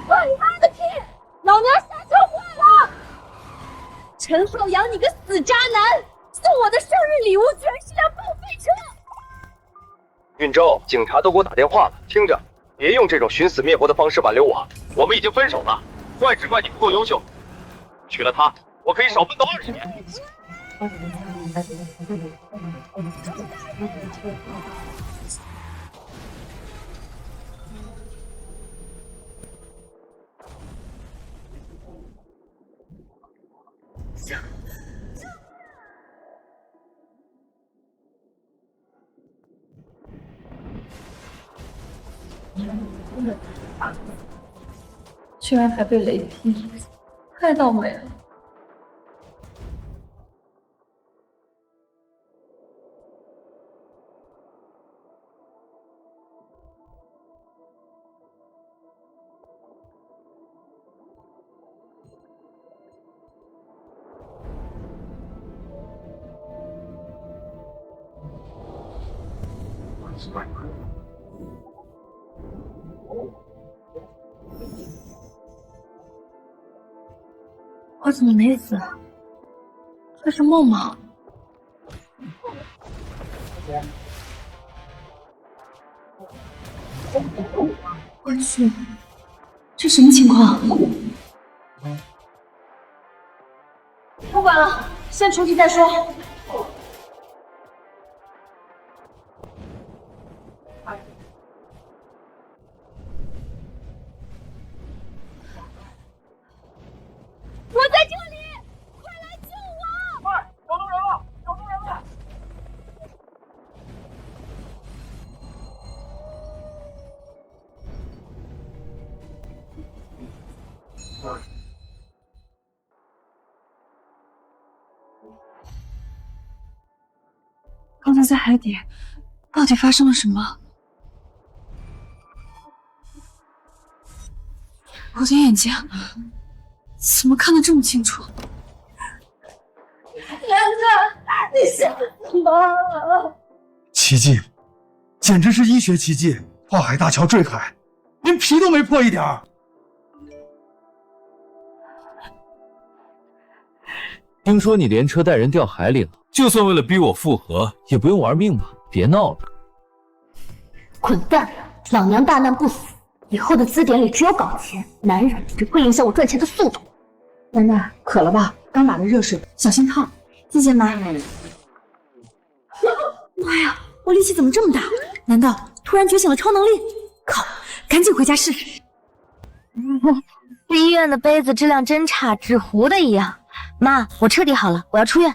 我你妈的屁！老娘下车坏了！陈浩洋，你个死渣男，送我的生日礼物居然是辆报废车！运州，警察都给我打电话了，听着，别用这种寻死灭活的方式挽留我。我们已经分手了，怪只怪你不够优秀。娶了她，我可以少奋斗20年。居然还被雷劈，太倒霉了。我怎么没死？这是梦吗？我去，这什么情况？不管了，先处理再说。我在这里，快来救我！快，有路人了，有路人了！刚才在海底，到底发生了什么？我的眼睛怎么看得这么清楚？楠楠，你想死吗？奇迹，简直是医学奇迹！跨海大桥坠海，连皮都没破一点儿。听说你连车带人掉海里了，就算为了逼我复合，也不用玩命吧？别闹了！滚蛋！老娘大难不死，以后的字典里只有搞钱，男人只会影响我赚钱的速度。楠楠，渴了吧？刚打的热水，小心烫。谢谢妈。妈呀，我力气怎么这么大？难道突然觉醒了超能力？靠，赶紧回家试试。这医院的杯子质量真差，纸糊的一样。妈，我彻底好了，我要出院。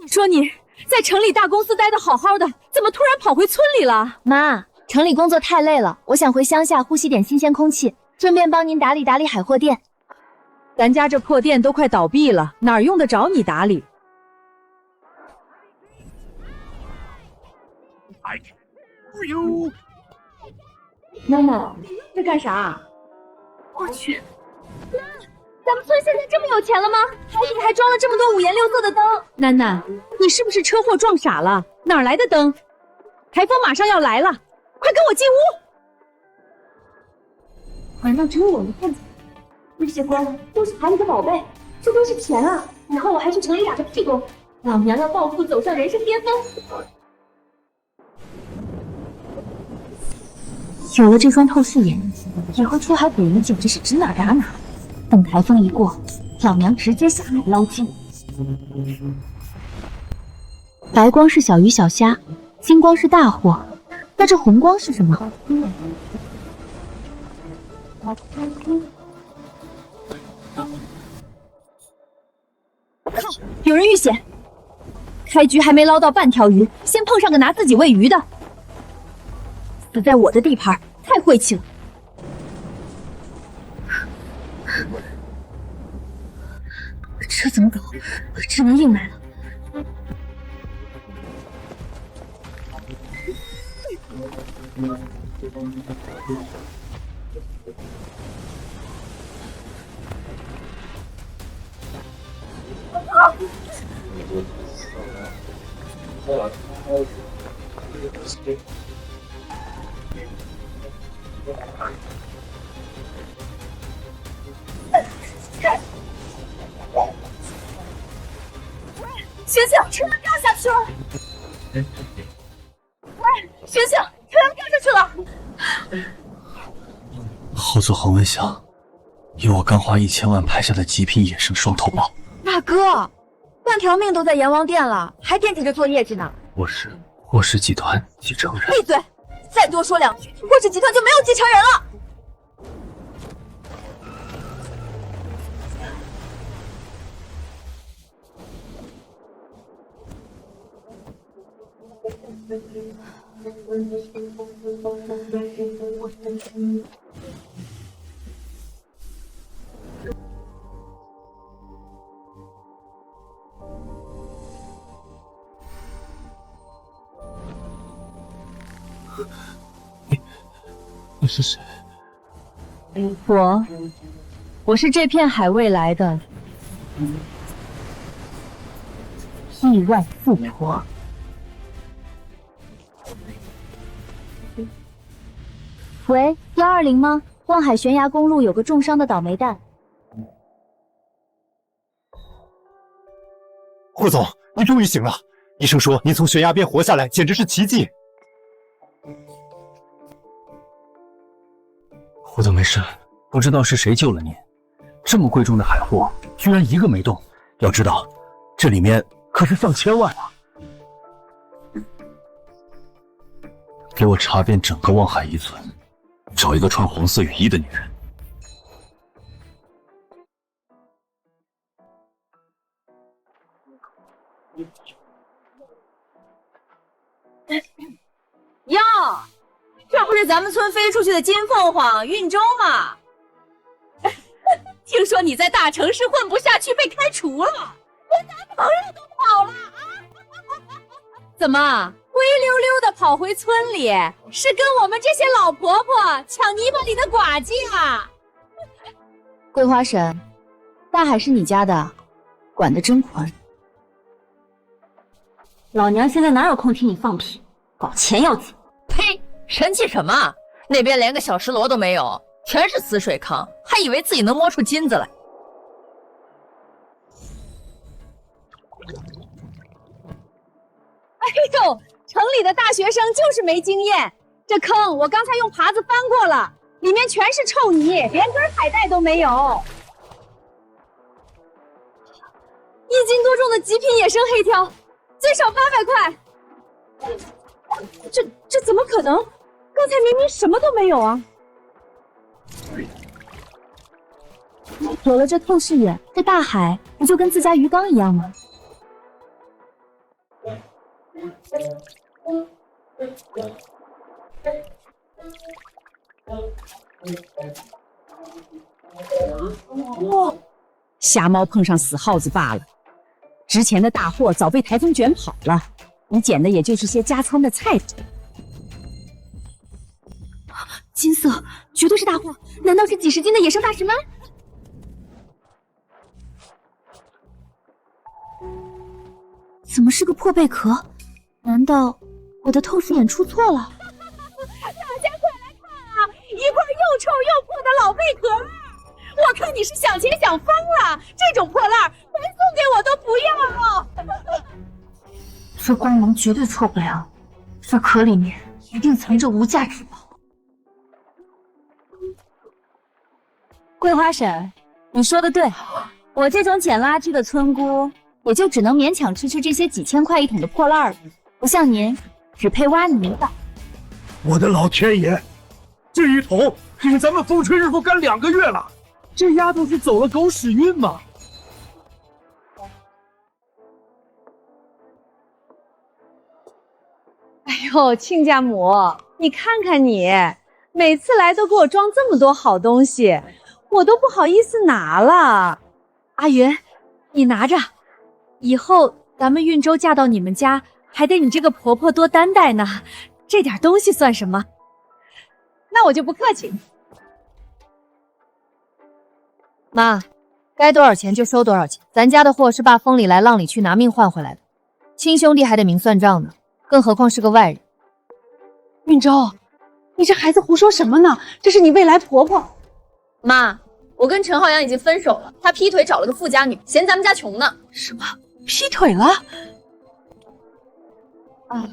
你说你在城里大公司待得好好的，怎么突然跑回村里了？妈，城里工作太累了，我想回乡下呼吸点新鲜空气，顺便帮您打理打理海货店。咱家这破店都快倒闭了，哪儿用得着你打理？娜娜，在干啥？我去，妈，咱们村现在这么有钱了吗？海底还装了这么多五颜六色的灯。楠楠，你是不是车祸撞傻了？哪儿来的灯？台风马上要来了，快跟我进屋！难道只有我能看见？那些光都是海里的宝贝，这都是钱啊！以后我还去城里打个屁工，老娘要暴富，走上人生巅峰。有了这双透视眼，以后出海捕鱼简直是指哪打哪。等台风一过，老娘直接下海捞金。白光是小鱼小虾，金光是大货，那这红光是什么？有人遇险，开局还没捞到半条鱼，先碰上个拿自己喂鱼的，死在我的地盘，太晦气了。这怎么搞？只能硬来了。醒醒，车要掉下去了！喂，醒醒，车要掉下去了！后座恒温箱，有我刚花1000万拍下的极品野生双头豹。大哥，半条命都在阎王殿了，还惦记着做业绩呢。我是霍氏集团继承人。闭嘴！再多说2句，霍氏集团就没有继承人了。你是谁？我是这片海未来的亿万富婆。喂，120吗？望海悬崖公路有个重伤的倒霉蛋。霍总，你终于醒了！医生说您从悬崖边活下来，简直是奇迹。霍总没事，不知道是谁救了您。这么贵重的海货，居然一个没动。要知道，这里面可是上千万啊！给我查遍整个望海遗存，找一个穿红色雨衣的女人。哟，这不是咱们村飞出去的金凤凰运州吗？听说你在大城市混不下去，被开除了，连男朋友都跑了啊！怎么灰溜溜的跑回村里？是跟我们这些老婆婆抢泥巴里的寡妇啊？桂花婶，大海是你家的，管得真宽。老娘现在哪有空听你放屁？搞钱要紧。呸！神气什么？那边连个小石螺都没有，全是死水坑，还以为自己能摸出金子来。哎呦，城里的大学生就是没经验，这坑我刚才用耙子翻过了，里面全是臭泥，连根海带都没有。1斤多重的极品野生黑条，最少800块。这怎么可能？刚才明明什么都没有啊！有了这透视眼，这大海不就跟自家鱼缸一样吗？瞎猫碰上死耗子罢了，值钱的大货早被台风卷跑了，你捡的也就是些加餐的菜。金色，绝对是大货！难道是几十斤的野生大石鳗？怎么是个破贝壳？难道我的透视眼出错了？大家快来看啊！一块又臭又破的老贝壳！我看你是想钱想疯了，这种破烂白送给我都不要！这光芒绝对错不了，这壳里面一定藏着无价之宝。桂花婶，你说的对，我这种捡垃圾的村姑，也就只能勉强吃这些几千块一桶的破烂了，不像您，只配挖泥巴。我的老天爷，这一桶比咱们风吹日晒干2个月了，这丫头是走了狗屎运吗？哎呦，亲家母，你看看你，每次来都给我装这么多好东西，我都不好意思拿了。阿云，你拿着，以后咱们运州嫁到你们家，还得你这个婆婆多担待呢。这点东西算什么？那我就不客气。妈，该多少钱就收多少钱。咱家的货是爸风里来浪里去拿命换回来的，亲兄弟还得明算账呢，更何况是个外人。运周，你这孩子胡说什么呢？这是你未来婆婆。妈，我跟陈浩洋已经分手了，他劈腿找了个富家女，嫌咱们家穷呢。什么？劈腿了？啊，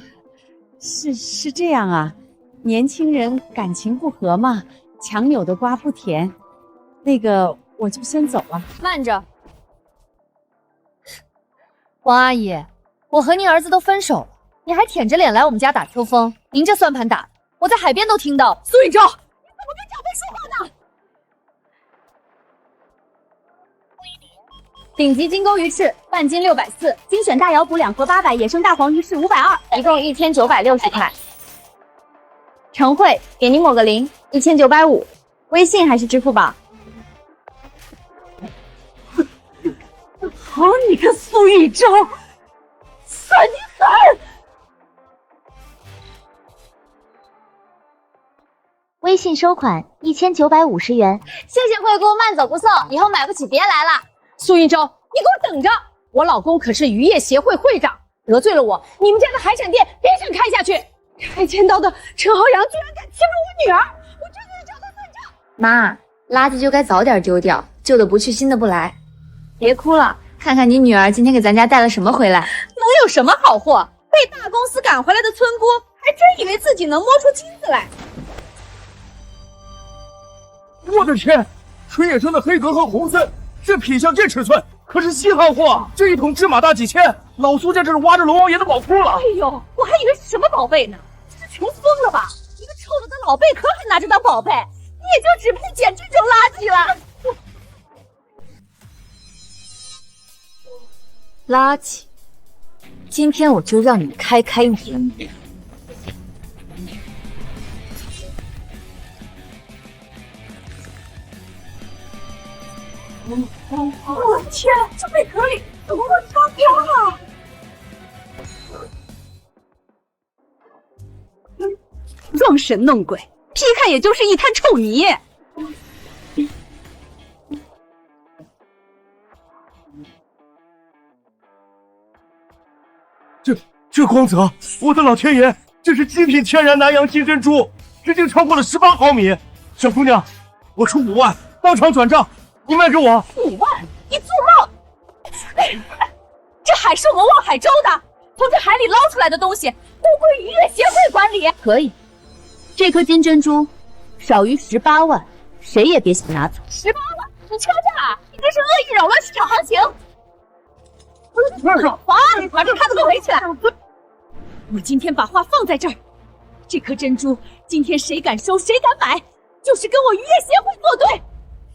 是这样啊，年轻人感情不和嘛，强扭的瓜不甜。那个，我就先走了。慢着，王阿姨，我和您儿子都分手了，你还舔着脸来我们家打秋风，您这算盘打的，我在海边都听到。苏运周，你怎么跟长辈说话呢？顶级金钩鱼翅，半斤640，精选大窑补2盒800，野生大黄鱼翅520，一共1960块。陈慧，给您抹个0，1950，微信还是支付宝？好你个苏运周，算你狠！微信收款1950元。谢谢惠顾，慢走不送，以后买不起别来了。苏运周，你给我等着！我老公可是渔业协会会长，得罪了我，你们家的海产店别想开下去！开签到的陈浩洋居然敢欺负我女儿，我真的是找他算账！妈，垃圾就该早点丢掉，旧的不去，新的不来。别哭了，看看你女儿今天给咱家带了什么回来。能有什么好货？被大公司赶回来的村姑，还真以为自己能摸出金子来。我的天，纯野生的黑格和红参，这品相这尺寸，可是稀罕货，这一桶芝麻大几千，老苏家这是挖着龙王爷的宝库了。哎呦，我还以为是什么宝贝呢，这是穷疯了吧？一个臭了的老贝壳还拿着当宝贝，你也就只配捡这种垃圾了。垃圾，今天我就让你开开眼。我的天，这贝壳里怎么会发光啊？装神弄鬼，劈开也就是一滩臭泥。这光泽，我的老天爷，这是极品天然南洋金珍珠，直径超过了18毫米。小姑娘，我出5万，当场转账，你卖给我。5万？你做梦！这海是我们望海州的，从这海里捞出来的东西都归渔业协会管理。可以，这颗金珍珠少于18万，谁也别想拿走。18万？你敲诈！你这是恶意扰乱市场行情！好啊，把这摊子给我围起来！我今天把话放在这儿，这颗珍珠今天谁敢收谁敢买，就是跟我渔业协会作对。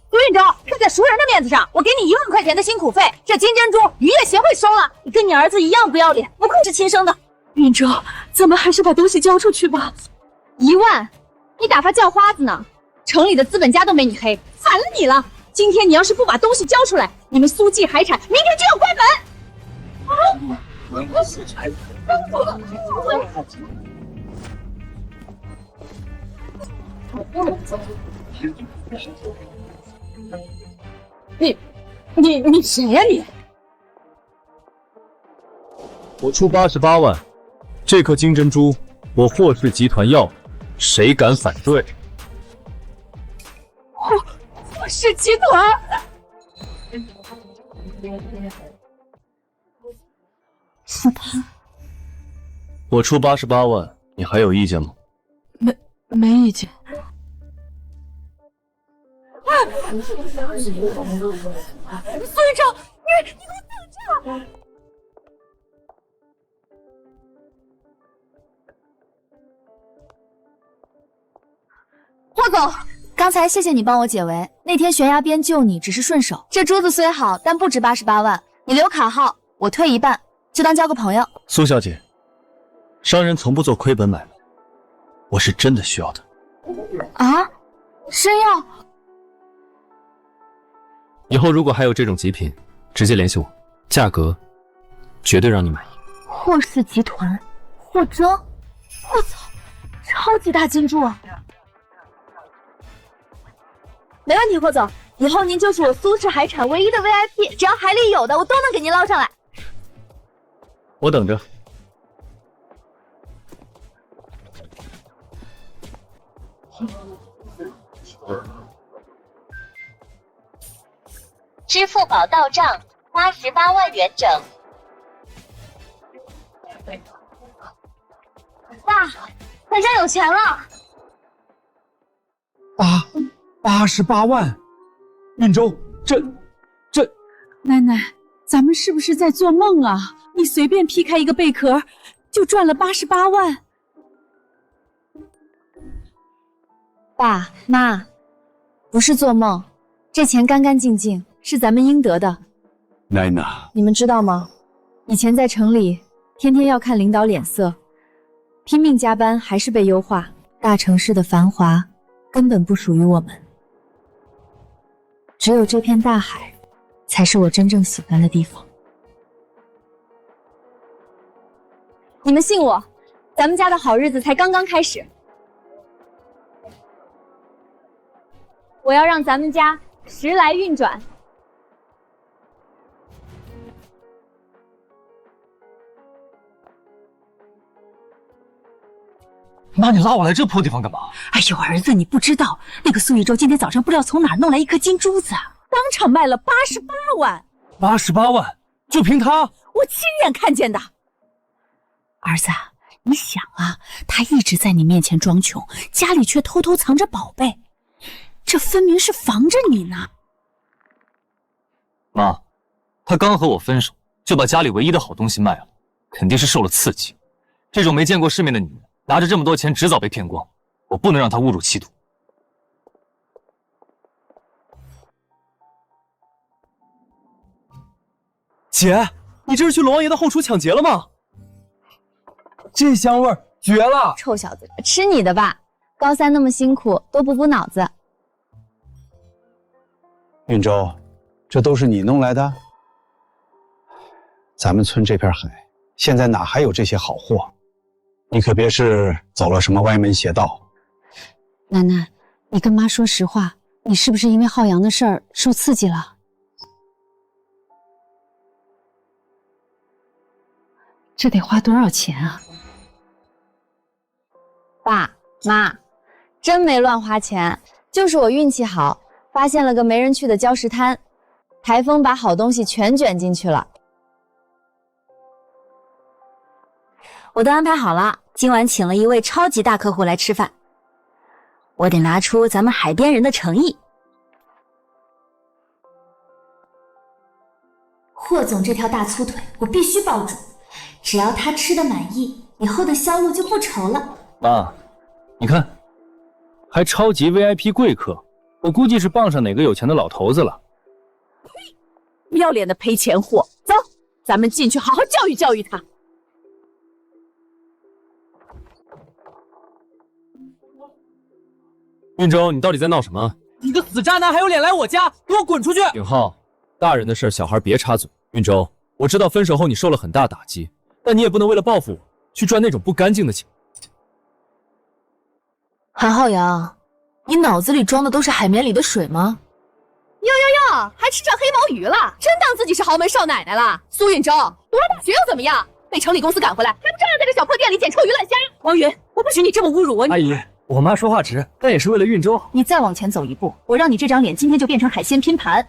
苏运周，看在熟人的面子上，我给你1万块钱的辛苦费。这金珍珠渔业协会收了，你跟你儿子一样不要脸，不愧是亲生的。运周，咱们还是把东西交出去吧。1万，你打发叫花子呢？城里的资本家都没你黑，反了你了！今天你要是不把东西交出来，你们苏记海产明天就要关门。你谁呀你？我出88万，这颗金珍珠我霍氏集团要，谁敢反对？霍氏集团。是他。我出88万，你还有意见吗？没意见。苏玉成，你给我等着！霍总，刚才谢谢你帮我解围，那天悬崖边救你只是顺手。这珠子虽好，但不值88万，你留卡号，我退一半，就当交个朋友。苏小姐，商人从不做亏本买卖，我是真的需要的。啊？生药？以后如果还有这种极品，直接联系我，价格绝对让你满意。霍氏集团，霍征，我操，超级大金柱啊！没问题，霍总，以后您就是我苏氏海产唯一的 VIP， 只要海里有的，我都能给您捞上来。我等着。支付宝到账88万元整。爸，咱家有钱了。88万，运州，这，奶奶，咱们是不是在做梦啊？你随便劈开一个贝壳，就赚了88万。爸妈，不是做梦，这钱干干净净，是咱们应得的。奶奶，你们知道吗？以前在城里，天天要看领导脸色，拼命加班还是被优化。大城市的繁华根本不属于我们，只有这片大海，才是我真正喜欢的地方。你们信我，咱们家的好日子才刚刚开始。我要让咱们家时来运转。妈，你拉我来这破地方干嘛？哎呦，儿子，你不知道，那个苏玉洲今天早上不知道从哪儿弄来一颗金珠子，当场卖了88万。88万，就凭他？我亲眼看见的。儿子，你想啊，他一直在你面前装穷，家里却偷偷藏着宝贝，这分明是防着你呢。妈，他刚和我分手，就把家里唯一的好东西卖了，肯定是受了刺激。这种没见过世面的女人，拿着这么多钱，迟早被骗光。我不能让她误入歧途。姐，你这是去龙王爷的后厨抢劫了吗？这香味儿绝了！臭小子，吃你的吧！高三那么辛苦，都补补脑子。运州，这都是你弄来的？咱们村这片海，现在哪还有这些好货？你可别是走了什么歪门邪道。奶奶，你跟妈说实话，你是不是因为浩洋的事儿受刺激了？这得花多少钱啊？爸妈，真没乱花钱，就是我运气好，发现了个没人去的礁石滩，台风把好东西全卷进去了。我都安排好了，今晚请了一位超级大客户来吃饭，我得拿出咱们海边人的诚意。霍总这条大粗腿，我必须抱住，只要他吃的满意，以后的销路就不愁了。妈，你看，还超级 VIP 贵客，我估计是傍上哪个有钱的老头子了。不要脸的赔钱货！走，咱们进去好好教育教育他。运州，你到底在闹什么？你个死渣男，还有脸来我家？给我滚出去！景浩，大人的事小孩别插嘴。运州，我知道分手后你受了很大打击，但你也不能为了报复我去赚那种不干净的钱。韩浩洋，你脑子里装的都是海绵里的水吗？哟，还吃这黑毛鱼了？真当自己是豪门少奶奶了？苏运州，读了大学又怎么样？被城里公司赶回来，还不照样在这小破店里捡臭鱼烂虾？王云，我不许你这么侮辱我！阿姨，我妈说话直，但也是为了运州。你再往前走一步，我让你这张脸今天就变成海鲜拼盘。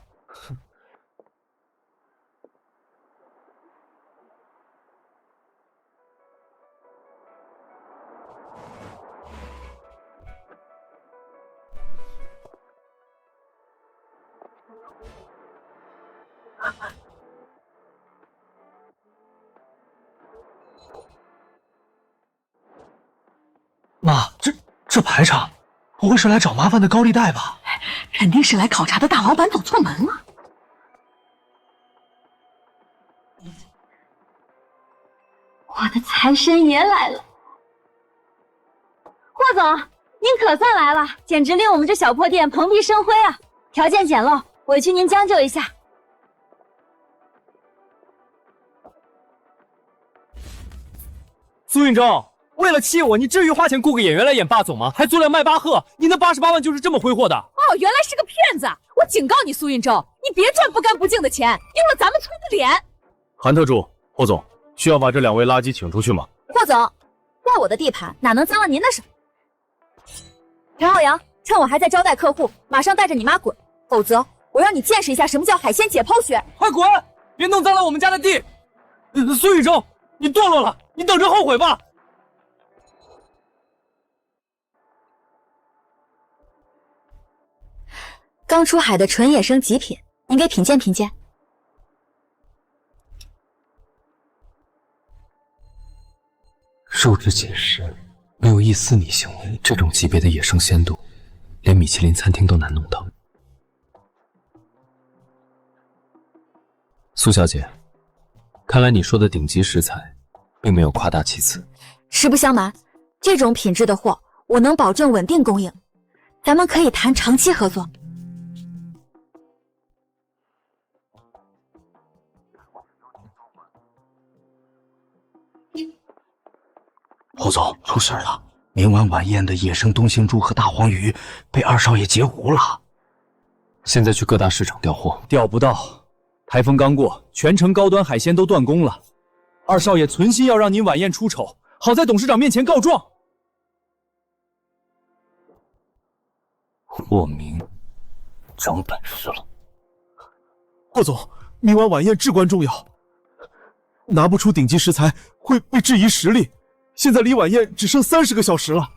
妈，这排场，不会是来找麻烦的高利贷吧？肯定是来考察的大老板走错门了。我的财神爷来了！霍总，您可算来了，简直令我们这小破店蓬荜生辉啊！条件简陋，委屈您将就一下。苏运州，为了气我，你至于花钱雇个演员来演霸总吗？还租辆迈巴赫，你那88万就是这么挥霍的？哦，原来是个骗子！我警告你，苏运周，你别赚不干不净的钱，丢了咱们村的脸。韩特助，霍总，需要把这2位垃圾请出去吗？霍总，在我的地盘哪能脏了您的手？陈浩洋，趁我还在招待客户，马上带着你妈滚，否则我让你见识一下什么叫海鲜解剖学！快滚！别弄脏了我们家的地！苏宇洲，你堕落了，你等着后悔吧！刚出海的纯野生极品，您给品鉴品鉴。肉质紧实，没有一丝米腥味，这种级别的野生鲜度，连米其林餐厅都难弄到。苏小姐，看来你说的顶级食材，并没有夸大其词。实不相瞒，这种品质的货，我能保证稳定供应，咱们可以谈长期合作。侯总，出事了！明晚晚宴的野生东星猪和大黄鱼被2少爷截胡了。现在去各大市场调货，调不到。台风刚过，全城高端海鲜都断供了。2少爷存心要让您晚宴出丑，好在董事长面前告状。霍明长本事了。霍总，明晚晚宴至关重要，拿不出顶级食材会被质疑实力。现在离晚宴只剩30个小时了。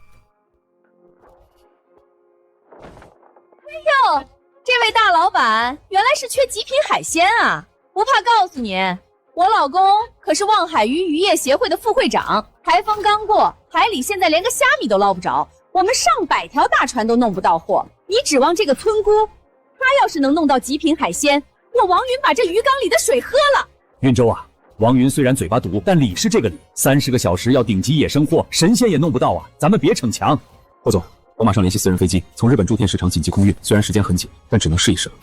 哎呦，这位大老板原来是缺极品海鲜啊！不怕告诉你，我老公可是望海鱼渔业协会的副会长。台风刚过，海里现在连个虾米都捞不着，我们上百条大船都弄不到货。你指望这个村姑，她要是能弄到极品海鲜，我王云把这鱼缸里的水喝了。运州啊，王云虽然嘴巴毒，但理是这个理。30个小时要顶级野生货，神仙也弄不到啊！咱们别逞强。霍总，我马上联系私人飞机，从日本筑天市场紧急空运。虽然时间很紧，但只能试一试了。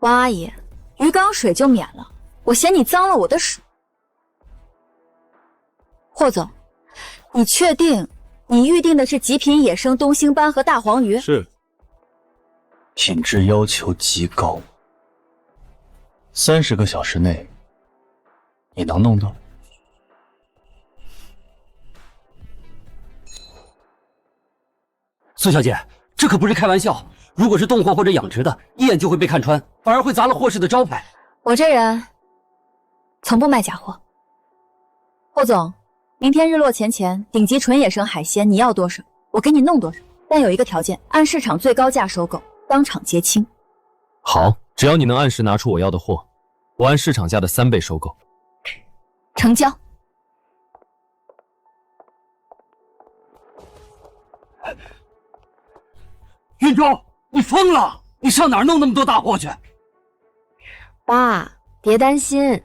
王阿姨，鱼缸水就免了，我嫌你脏了我的手。霍总，你确定你预定的是极品野生东星斑和大黄鱼？是。品质要求极高。30个小时内，你能弄到？苏小姐，这可不是开玩笑。如果是冻货或者养殖的，一眼就会被看穿，反而会砸了霍氏的招牌。我这人从不卖假货。霍总，明天日落前顶级纯野生海鲜你要多少，我给你弄多少，但有一个条件，按市场最高价收购，当场结清。好，只要你能按时拿出我要的货，我按市场价的3倍收购。成交。运州，你疯了！你上哪儿弄那么多大货去？爸，别担心。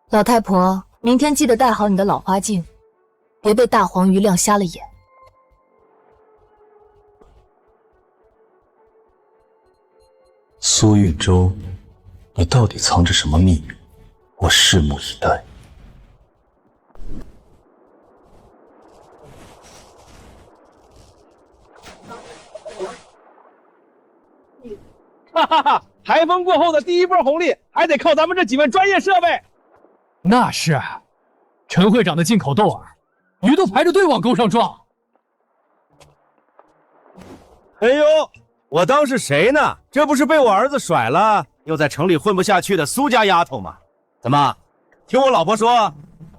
老太婆，明天记得带好你的老花镜，别被大黄鱼亮瞎了眼。苏运州，你到底藏着什么秘密？我拭目以待。哈哈哈！台风过后的第一波红利，还得靠咱们这几万专业设备。那是，陈会长的进口豆饵，鱼都排着队往沟上撞。哎呦，我当是谁呢？这不是被我儿子甩了，又在城里混不下去的苏家丫头吗？怎么，听我老婆说，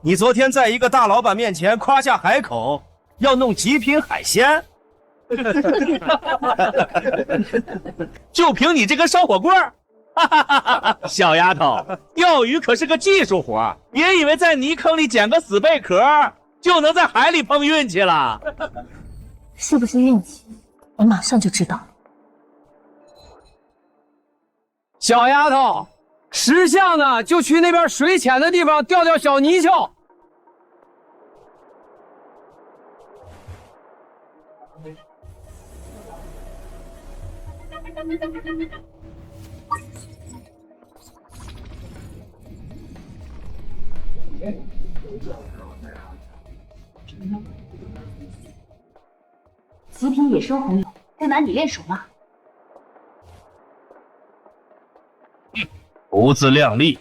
你昨天在一个大老板面前夸下海口，要弄极品海鲜？就凭你这根烧火棍儿，小丫头，钓鱼可是个技术活，别以为在泥坑里捡个死贝壳就能在海里碰运气了。是不是运气？你马上就知道了。小丫头，识相呢，就去那边水浅的地方钓钓小泥鳅。极品野生红油，在哪里练手吗？不自量力。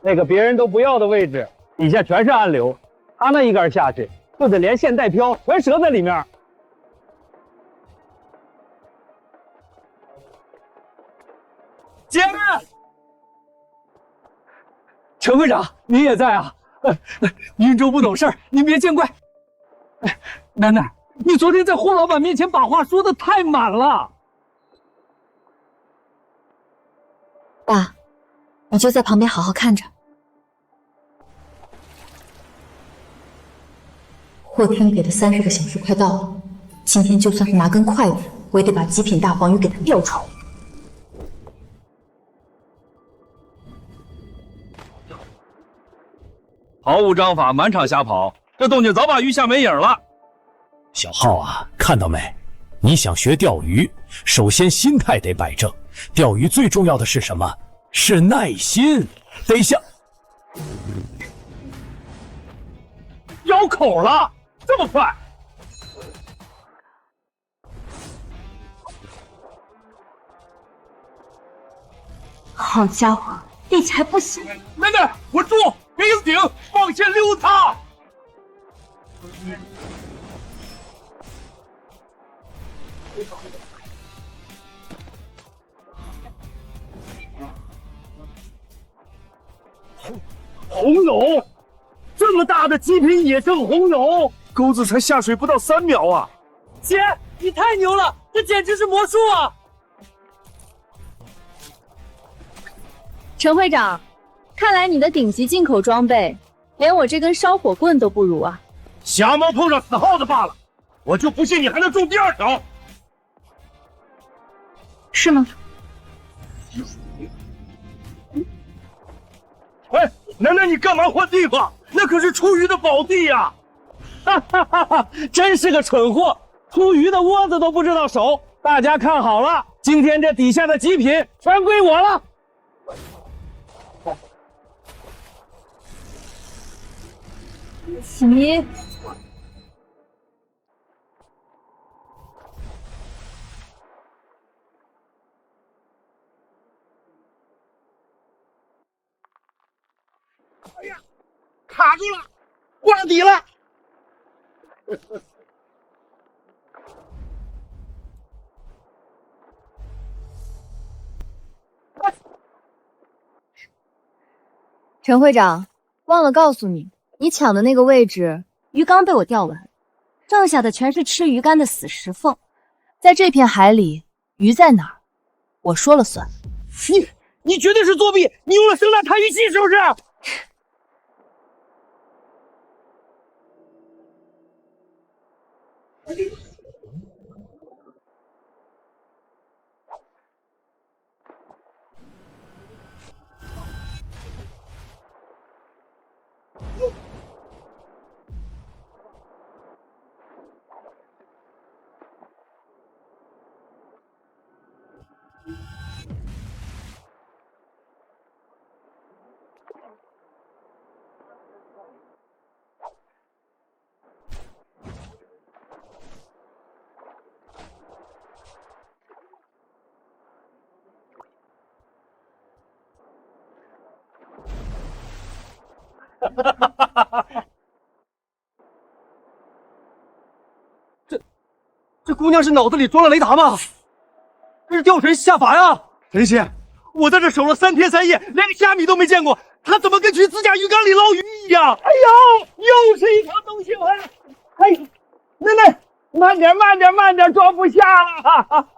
那个别人都不要的位置，底下全是暗流，他那一杆下去，就得连线带飘，全折在里面。姐们，陈会长，您也在啊？云州不懂事儿，您别见怪。楠楠，你昨天在霍老板面前把话说的太满了。爸，你就在旁边好好看着。霍天给的30个小时快到了，今天就算是拿根筷子，我也得把极品大黄鱼给他吊出来。毫无章法，满场瞎跑，这动静早把鱼吓没影了。小浩啊，看到没？你想学钓鱼，首先心态得摆正。钓鱼最重要的是什么？是耐心，得像……咬口了，这么快？好家伙，力气还不小！楠楠，稳住，别用顶，往前溜它！红蛹，这么大的极品野生红蛹，钩子才下水不到3秒啊！姐，你太牛了，这简直是魔术啊！陈会长，看来你的顶级进口装备，连我这根烧火棍都不如啊！瞎猫碰上死耗子罢了，我就不信你还能中第2条。是吗？哎，楠楠，你干嘛换地方？那可是出鱼的宝地呀！哈哈哈哈！真是个蠢货，出鱼的窝子都不知道守。大家看好了，今天这底下的极品全归我了。你哎呀，卡住了，挂底了。陈会长，忘了告诉你，你抢的那个位置，鱼缸被我钓完，剩下的全是吃鱼竿的死石缝。在这片海里，鱼在哪儿，我说了算。你绝对是作弊！你用了声呐弹鱼器是不是？这姑娘是脑子里装了雷达吗？这是吊神下凡啊！神仙，我在这守了3天3夜，连个虾米都没见过，他怎么跟去自家鱼缸里捞鱼一样？哎呦，又是一条东西回来！哎呦，奶奶，慢点，慢点，慢点，装不下了！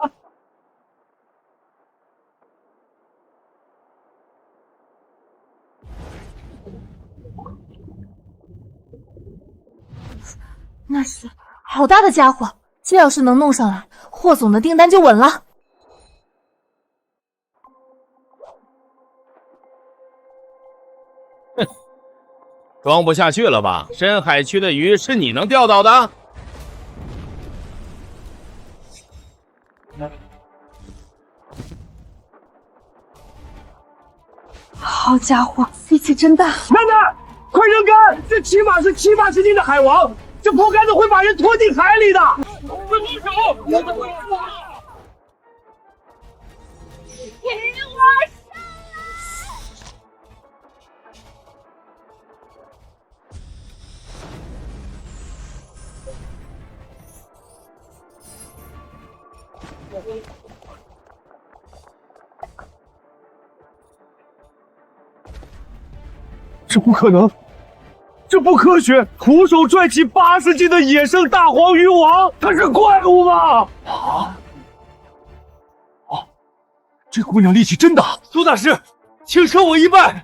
那是好大的家伙，这要是能弄上来，霍总的订单就稳了。哼，装不下去了吧？深海区的鱼是你能钓到的？好家伙，力气气真大。楠楠，快扔杆！这起码是70-80斤的海王，这破杆子会把人拖进海里的。快动手！这不可能，这不科学！徒手拽起80斤的野生大黄鱼王，他是怪物吗？这姑娘力气真大！苏大师，请收我一拜。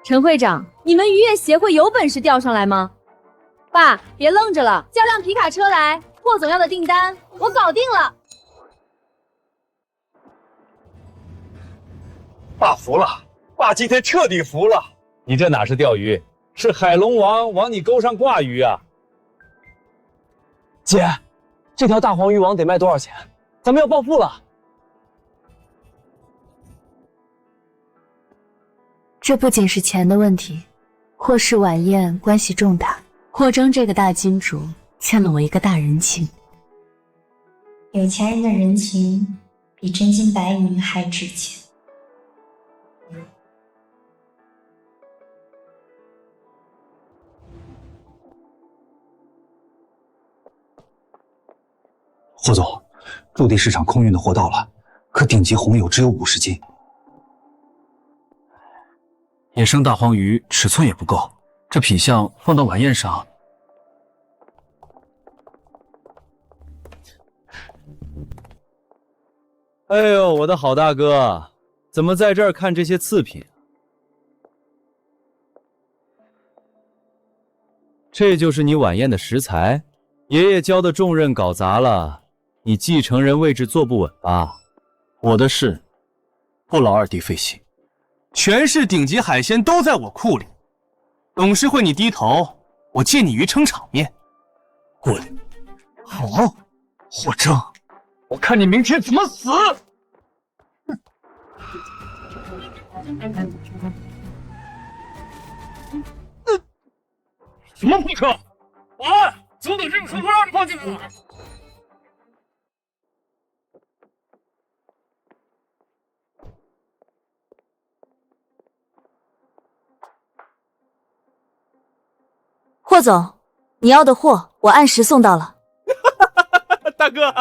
陈会长，你们渔业协会有本事调上来吗？爸，别愣着了，叫辆皮卡车来，霍总要的订单我搞定了。爸服了，爸今天彻底服了。你这哪是钓鱼，是海龙王往你钩上挂鱼啊！姐，这条大黄鱼王得卖多少钱？咱们要暴富了。这不仅是钱的问题，霍氏晚宴关系重大，霍征这个大金主欠了我一个大人情。有钱人的人情比真金白银还值钱。霍总，陆地市场空运的货到了，可顶级红友只有50斤。野生大黄鱼尺寸也不够，这品相放到晚宴上。哎呦，我的好大哥，怎么在这儿看这些次品？这就是你晚宴的食材？爷爷交的重任搞砸了。你继承人位置坐不稳吧？我的事不劳二弟费心，全市顶级海鲜都在我库里。董事会你低头，我借你鱼撑场面。滚！好，霍征，我看你明天怎么死！什么破车？保安，总等这个车都让你放进来了。霍总，你要的货我按时送到了。大哥，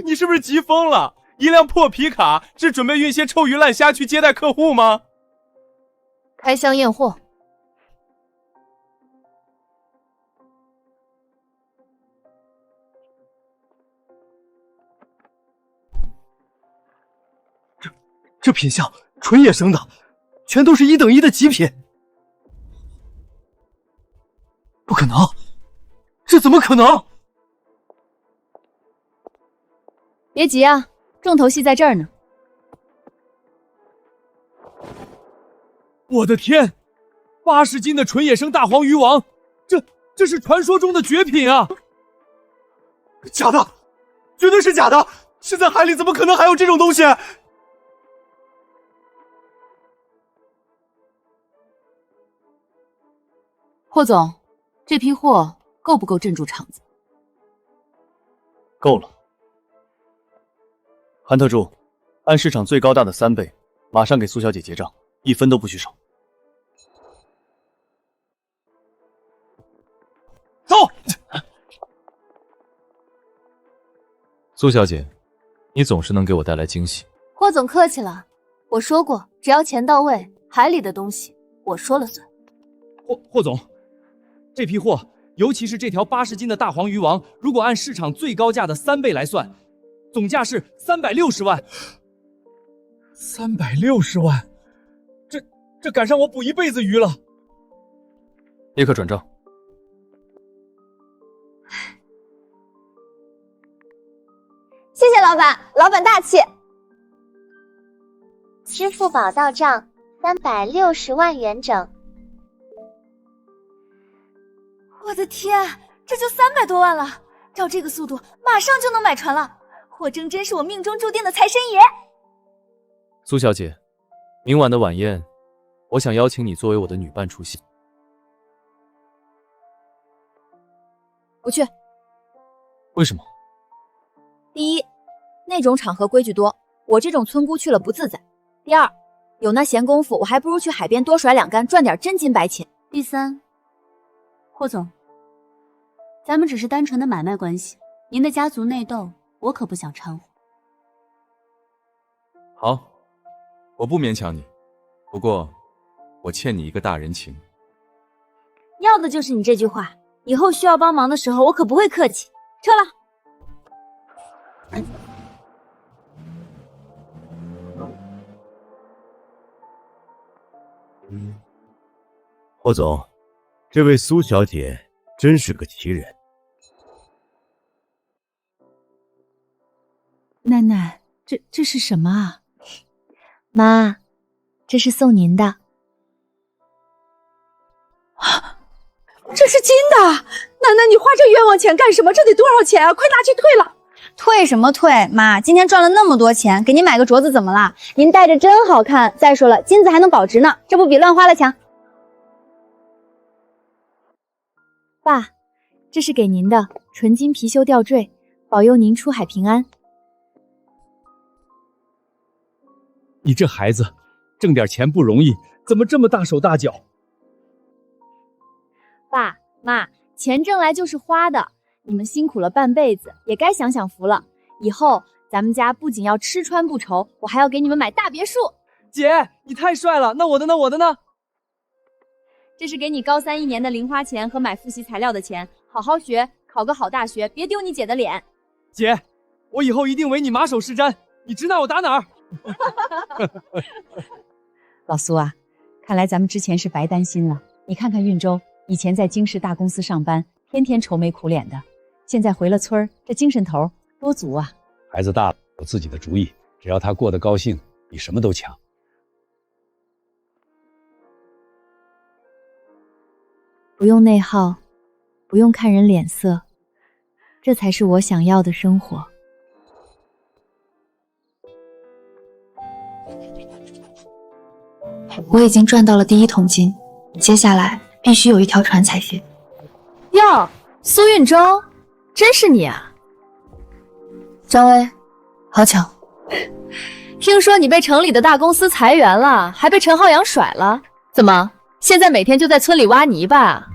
你是不是急疯了？一辆破皮卡是准备运些臭鱼烂虾去接待客户吗？开箱验货。这品相纯野生的，全都是1等1的极品。不可能，这怎么可能？别急啊，重头戏在这儿呢。我的天，80斤的纯野生大黄鱼王，这是传说中的绝品啊！假的，绝对是假的！现在海里怎么可能还有这种东西？霍总，这批货够不够镇住场子？够了。韩特助，按市场最高价的3倍，马上给苏小姐结账，1分都不许少。走。苏小姐，你总是能给我带来惊喜。霍总客气了，我说过，只要钱到位，海里的东西我说了算。霍总，这批货，尤其是这条80斤的大黄鱼王，如果按市场最高价的3倍来算，总价是360万。360万，这赶上我捕一辈子鱼了。立刻转账。谢谢老板，老板大气。支付宝到账360万元整。我的天，这就300多万了！照这个速度，马上就能买船了。霍征真是我命中注定的财神爷。苏小姐，明晚的晚宴，我想邀请你作为我的女伴出席。不去。为什么？第一，那种场合规矩多，我这种村姑去了不自在。第二，有那闲工夫，我还不如去海边多甩2竿，赚点真金白钱。第三，霍总，咱们只是单纯的买卖关系，您的家族内斗，我可不想掺和。好，我不勉强你，不过我欠你一个大人情。要的就是你这句话，以后需要帮忙的时候，我可不会客气。撤了。霍总，这位苏小姐真是个奇人。奶奶，这是什么啊？妈，这是送您的。这是金的，奶奶，你花这冤枉钱干什么？这得多少钱啊？快拿去退了！退什么退？妈，今天赚了那么多钱，给您买个镯子怎么啦？您戴着真好看。再说了，金子还能保值呢，这不比乱花了强？爸，这是给您的纯金貔貅吊坠，保佑您出海平安。你这孩子，挣点钱不容易，怎么这么大手大脚？爸妈，钱挣来就是花的，你们辛苦了半辈子，也该享享福了。以后咱们家不仅要吃穿不愁，我还要给你们买大别墅。姐，你太帅了！那我的呢？我的呢？这是给你高31年的零花钱和买复习材料的钱，好好学，考个好大学，别丢你姐的脸。姐，我以后一定为你马首是瞻，你指哪我打哪儿。老苏啊，看来咱们之前是白担心了。你看看运周，以前在京市大公司上班，天天愁眉苦脸的，现在回了村儿，这精神头多足啊！孩子大了，有自己的主意，只要他过得高兴，比什么都强。不用内耗，不用看人脸色，这才是我想要的生活。我已经赚到了第1桶金，接下来必须有一条船才行。哟，苏运周，真是你啊！张薇，好巧。听说你被城里的大公司裁员了，还被陈浩洋甩了，怎么现在每天就在村里挖泥巴啊？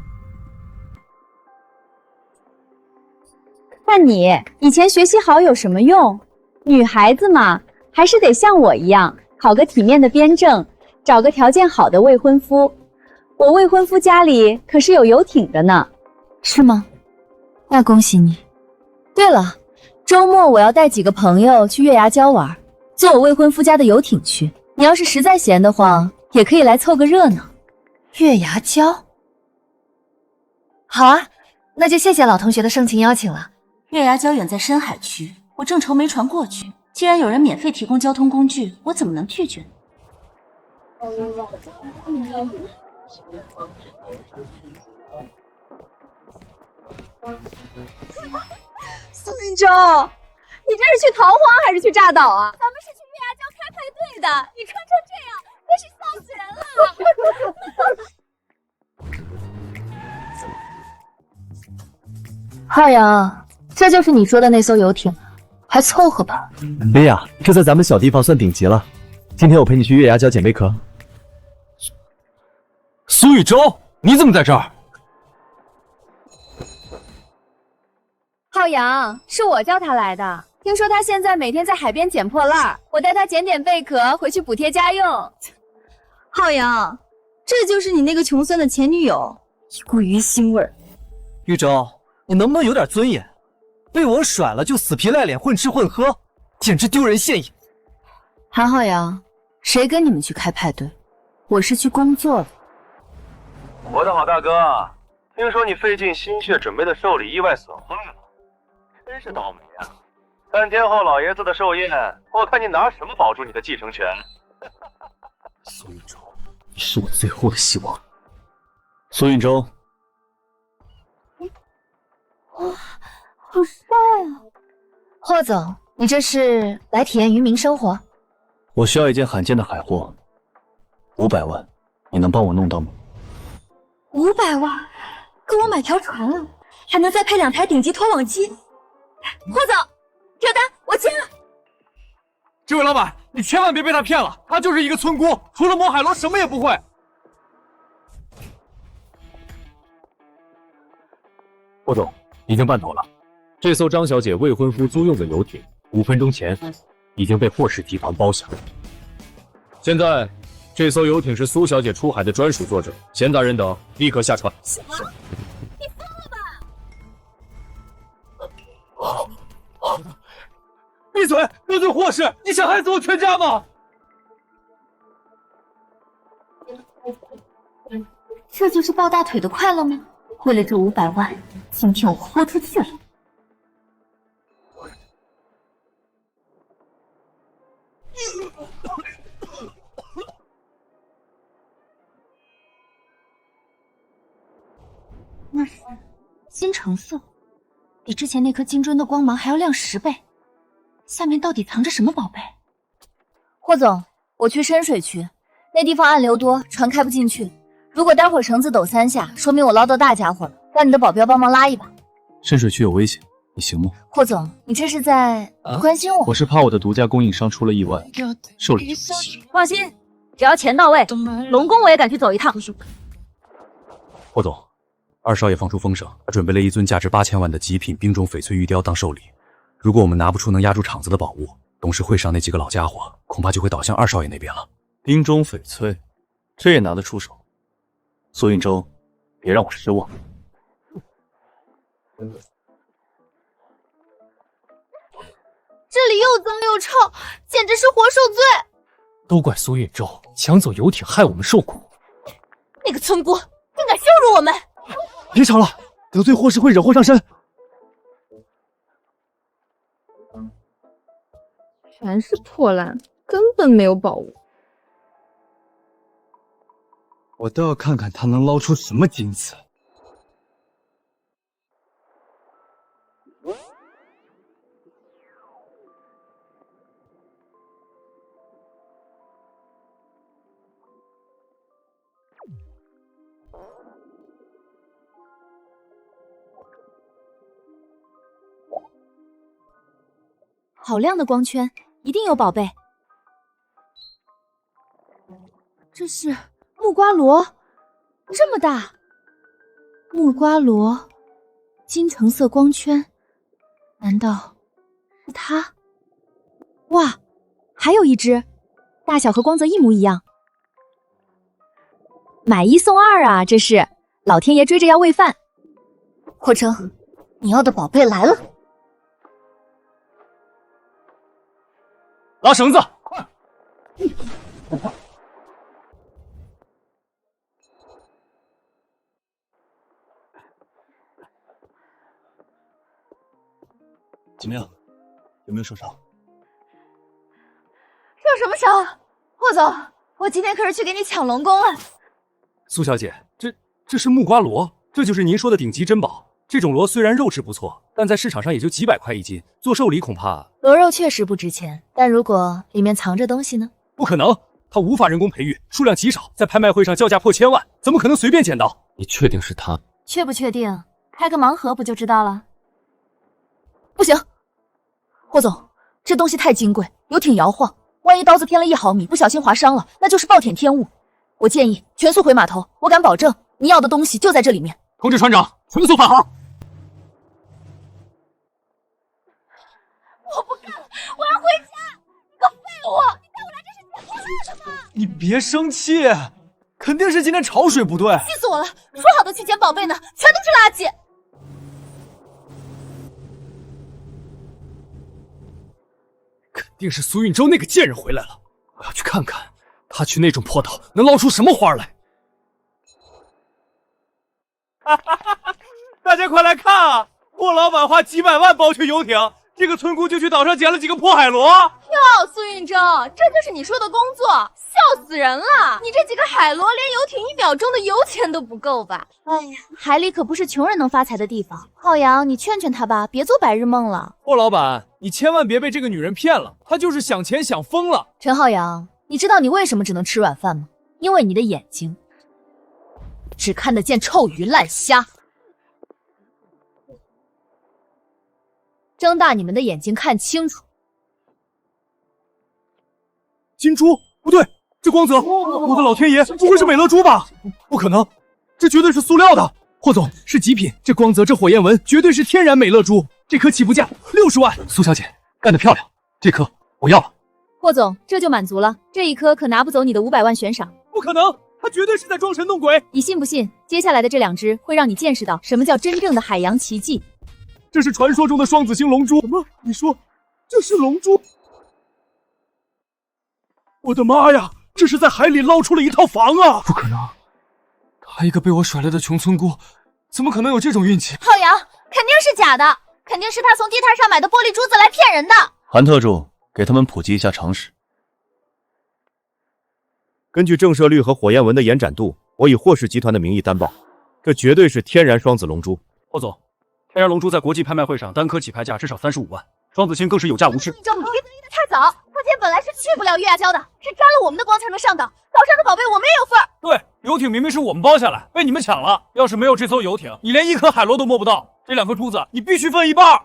看你以前学习好有什么用？女孩子嘛，还是得像我一样，考个体面的编政，找个条件好的未婚夫。我未婚夫家里可是有游艇的呢。是吗？那恭喜你。对了，周末我要带几个朋友去月牙礁玩，坐我未婚夫家的游艇去。你要是实在闲得慌，也可以来凑个热闹。月牙礁？好啊，那就谢谢老同学的盛情邀请了。月牙礁远在深海区，我正愁没船过去。既然有人免费提供交通工具，我怎么能拒绝？苏运周，你这是去逃荒还是去炸岛啊？咱们是去月牙礁开派对的，你穿成这样，真是笑死人了。浩洋，这就是你说的那艘游艇，还凑合吧？薇娅，这在咱们小地方算顶级了。今天我陪你去月牙礁捡贝壳。苏雨舟，你怎么在这儿？浩洋，是我叫他来的。听说他现在每天在海边捡破烂，我带他捡点贝壳回去补贴家用。浩洋，这就是你那个穷酸的前女友，一股鱼腥味儿。玉州，你能不能有点尊严？被我甩了就死皮赖脸混吃混喝，简直丢人现眼。韩浩洋，谁跟你们去开派对？我是去工作的。我的好大哥，听说你费尽心血准备的寿礼意外损坏了，真是倒霉啊！3天后老爷子的寿宴，我看你拿什么保住你的继承权？苏运舟，你是我最后的希望。苏运舟，哇，好帅啊！霍总，你这是来体验渔民生活？我需要一件罕见的海货， 500万，你能帮我弄到吗？500万，够我买条船了，还能再配2台顶级拖网机。霍总，这单我签了。这位老板，你千万别被他骗了，他就是一个村姑，除了摸海螺什么也不会。霍总，已经办妥了，这艘张小姐未婚夫租用的游艇，5分钟前已经被霍氏集团包下。现在，这艘游艇是苏小姐出海的专属作证，闲杂人等立刻下船。什么？你疯了吧？闭嘴！得罪霍氏，你想害死我全家吗？这就是抱大腿的快乐吗？为了这500万，今天我豁出去了。那是金橙色，比之前那颗金砖的光芒还要亮10倍。下面到底藏着什么宝贝？霍总，我去深水区，那地方暗流多，船开不进去。如果待会儿绳子抖3下，说明我捞到大家伙了，让你的保镖帮忙拉一把。深水区有危险，你行吗？霍总，你这是在关心我？我是怕我的独家供应商出了意外，受了一场气。放心，只要钱到位，龙宫我也敢去走一趟。霍总，2少爷放出风声，他准备了一尊价值8000万的极品冰种翡翠玉雕当寿礼。如果我们拿不出能压住场子的宝物，董事会上那几个老家伙恐怕就会倒向2少爷那边了。冰中翡翠，这也拿得出手？苏运舟，别让我失望。这里又脏又臭，简直是活受罪。都怪苏运舟抢走游艇，害我们受苦。那个村姑竟敢羞辱我们！别吵了，得罪霍氏会惹祸上身。全是破烂，根本没有宝物。我倒要看看他能捞出什么金子。好亮的光圈，一定有宝贝。这是木瓜螺，这么大。木瓜螺，金橙色光圈，难道是它？哇，还有一只，大小和光泽一模一样。买1送2啊，这是老天爷追着要喂饭。霍成，你要的宝贝来了。拉绳子，快！怎么样？有没有受伤？受什么伤？霍总，我今天可是去给你抢龙宫了。苏小姐，这是木瓜螺，这就是您说的顶级珍宝。这种螺虽然肉质不错，但在市场上也就几百块1斤，做寿礼恐怕……螺肉确实不值钱，但如果里面藏着东西呢？不可能，它无法人工培育，数量极少，在拍卖会上叫价破1000万，怎么可能随便捡到？你确定是他？确不确定？开个盲盒不就知道了？不行，霍总，这东西太金贵，游艇摇晃，万一刀子偏了1毫米，不小心划伤了，那就是暴殄天物。我建议全速回码头，我敢保证，你要的东西就在这里面。通知船长，全速返航。我不干了，我要回家！你个废物！你带我来这是捡破烂的吗？你别生气，肯定是今天潮水不对。气死我了！说好的去捡宝贝呢，全都是垃圾。肯定是苏运舟那个贱人回来了，我要去看看他去那种破岛能捞出什么花来。大家快来看啊！霍老板花几百万包去游艇，这个村姑就去岛上捡了几个破海螺。哟，苏运舟，这就是你说的工作，笑死人了！你这几个海螺连游艇1秒钟的油钱都不够吧？哎呀，海里可不是穷人能发财的地方。浩洋，你劝劝他吧，别做白日梦了。霍老板，你千万别被这个女人骗了，她就是想钱想疯了。陈浩洋，你知道你为什么只能吃软饭吗？因为你的眼睛只看得见臭鱼烂虾。睁大你们的眼睛看清楚。金珠？不对，这光泽，我的老天爷，不会是美乐珠吧？不可能，这绝对是塑料的。霍总，是极品，这光泽，这火焰纹，绝对是天然美乐珠。这颗起步价60万。苏小姐，干得漂亮，这颗我要了。霍总，这就满足了，这一颗可拿不走你的500万悬赏。不可能，他绝对是在装神弄鬼。你信不信？接下来的这2只会让你见识到什么叫真正的海洋奇迹。这是传说中的双子星龙珠。什么？你说这是龙珠？我的妈呀！这是在海里捞出了一套房啊！不可能，她一个被我甩了的穷村姑，怎么可能有这种运气？浩洋，肯定是假的，肯定是他从地摊上买的玻璃珠子来骗人的。韩特助，给他们普及一下常识。根据正射率和火焰纹的延展度，我以霍氏集团的名义担保，这绝对是天然双子龙珠。霍总，天然龙珠在国际拍卖会上单颗起拍价至少35万，双子星更是有价无市。你别得意的太早，花姐本来是去不了月牙礁的，是沾了我们的光才能上岛。岛上的宝贝我们也有份儿。对，游艇明明是我们包下来，被你们抢了。要是没有这艘游艇，你连1颗海螺都摸不到。这2颗珠子你必须分一半。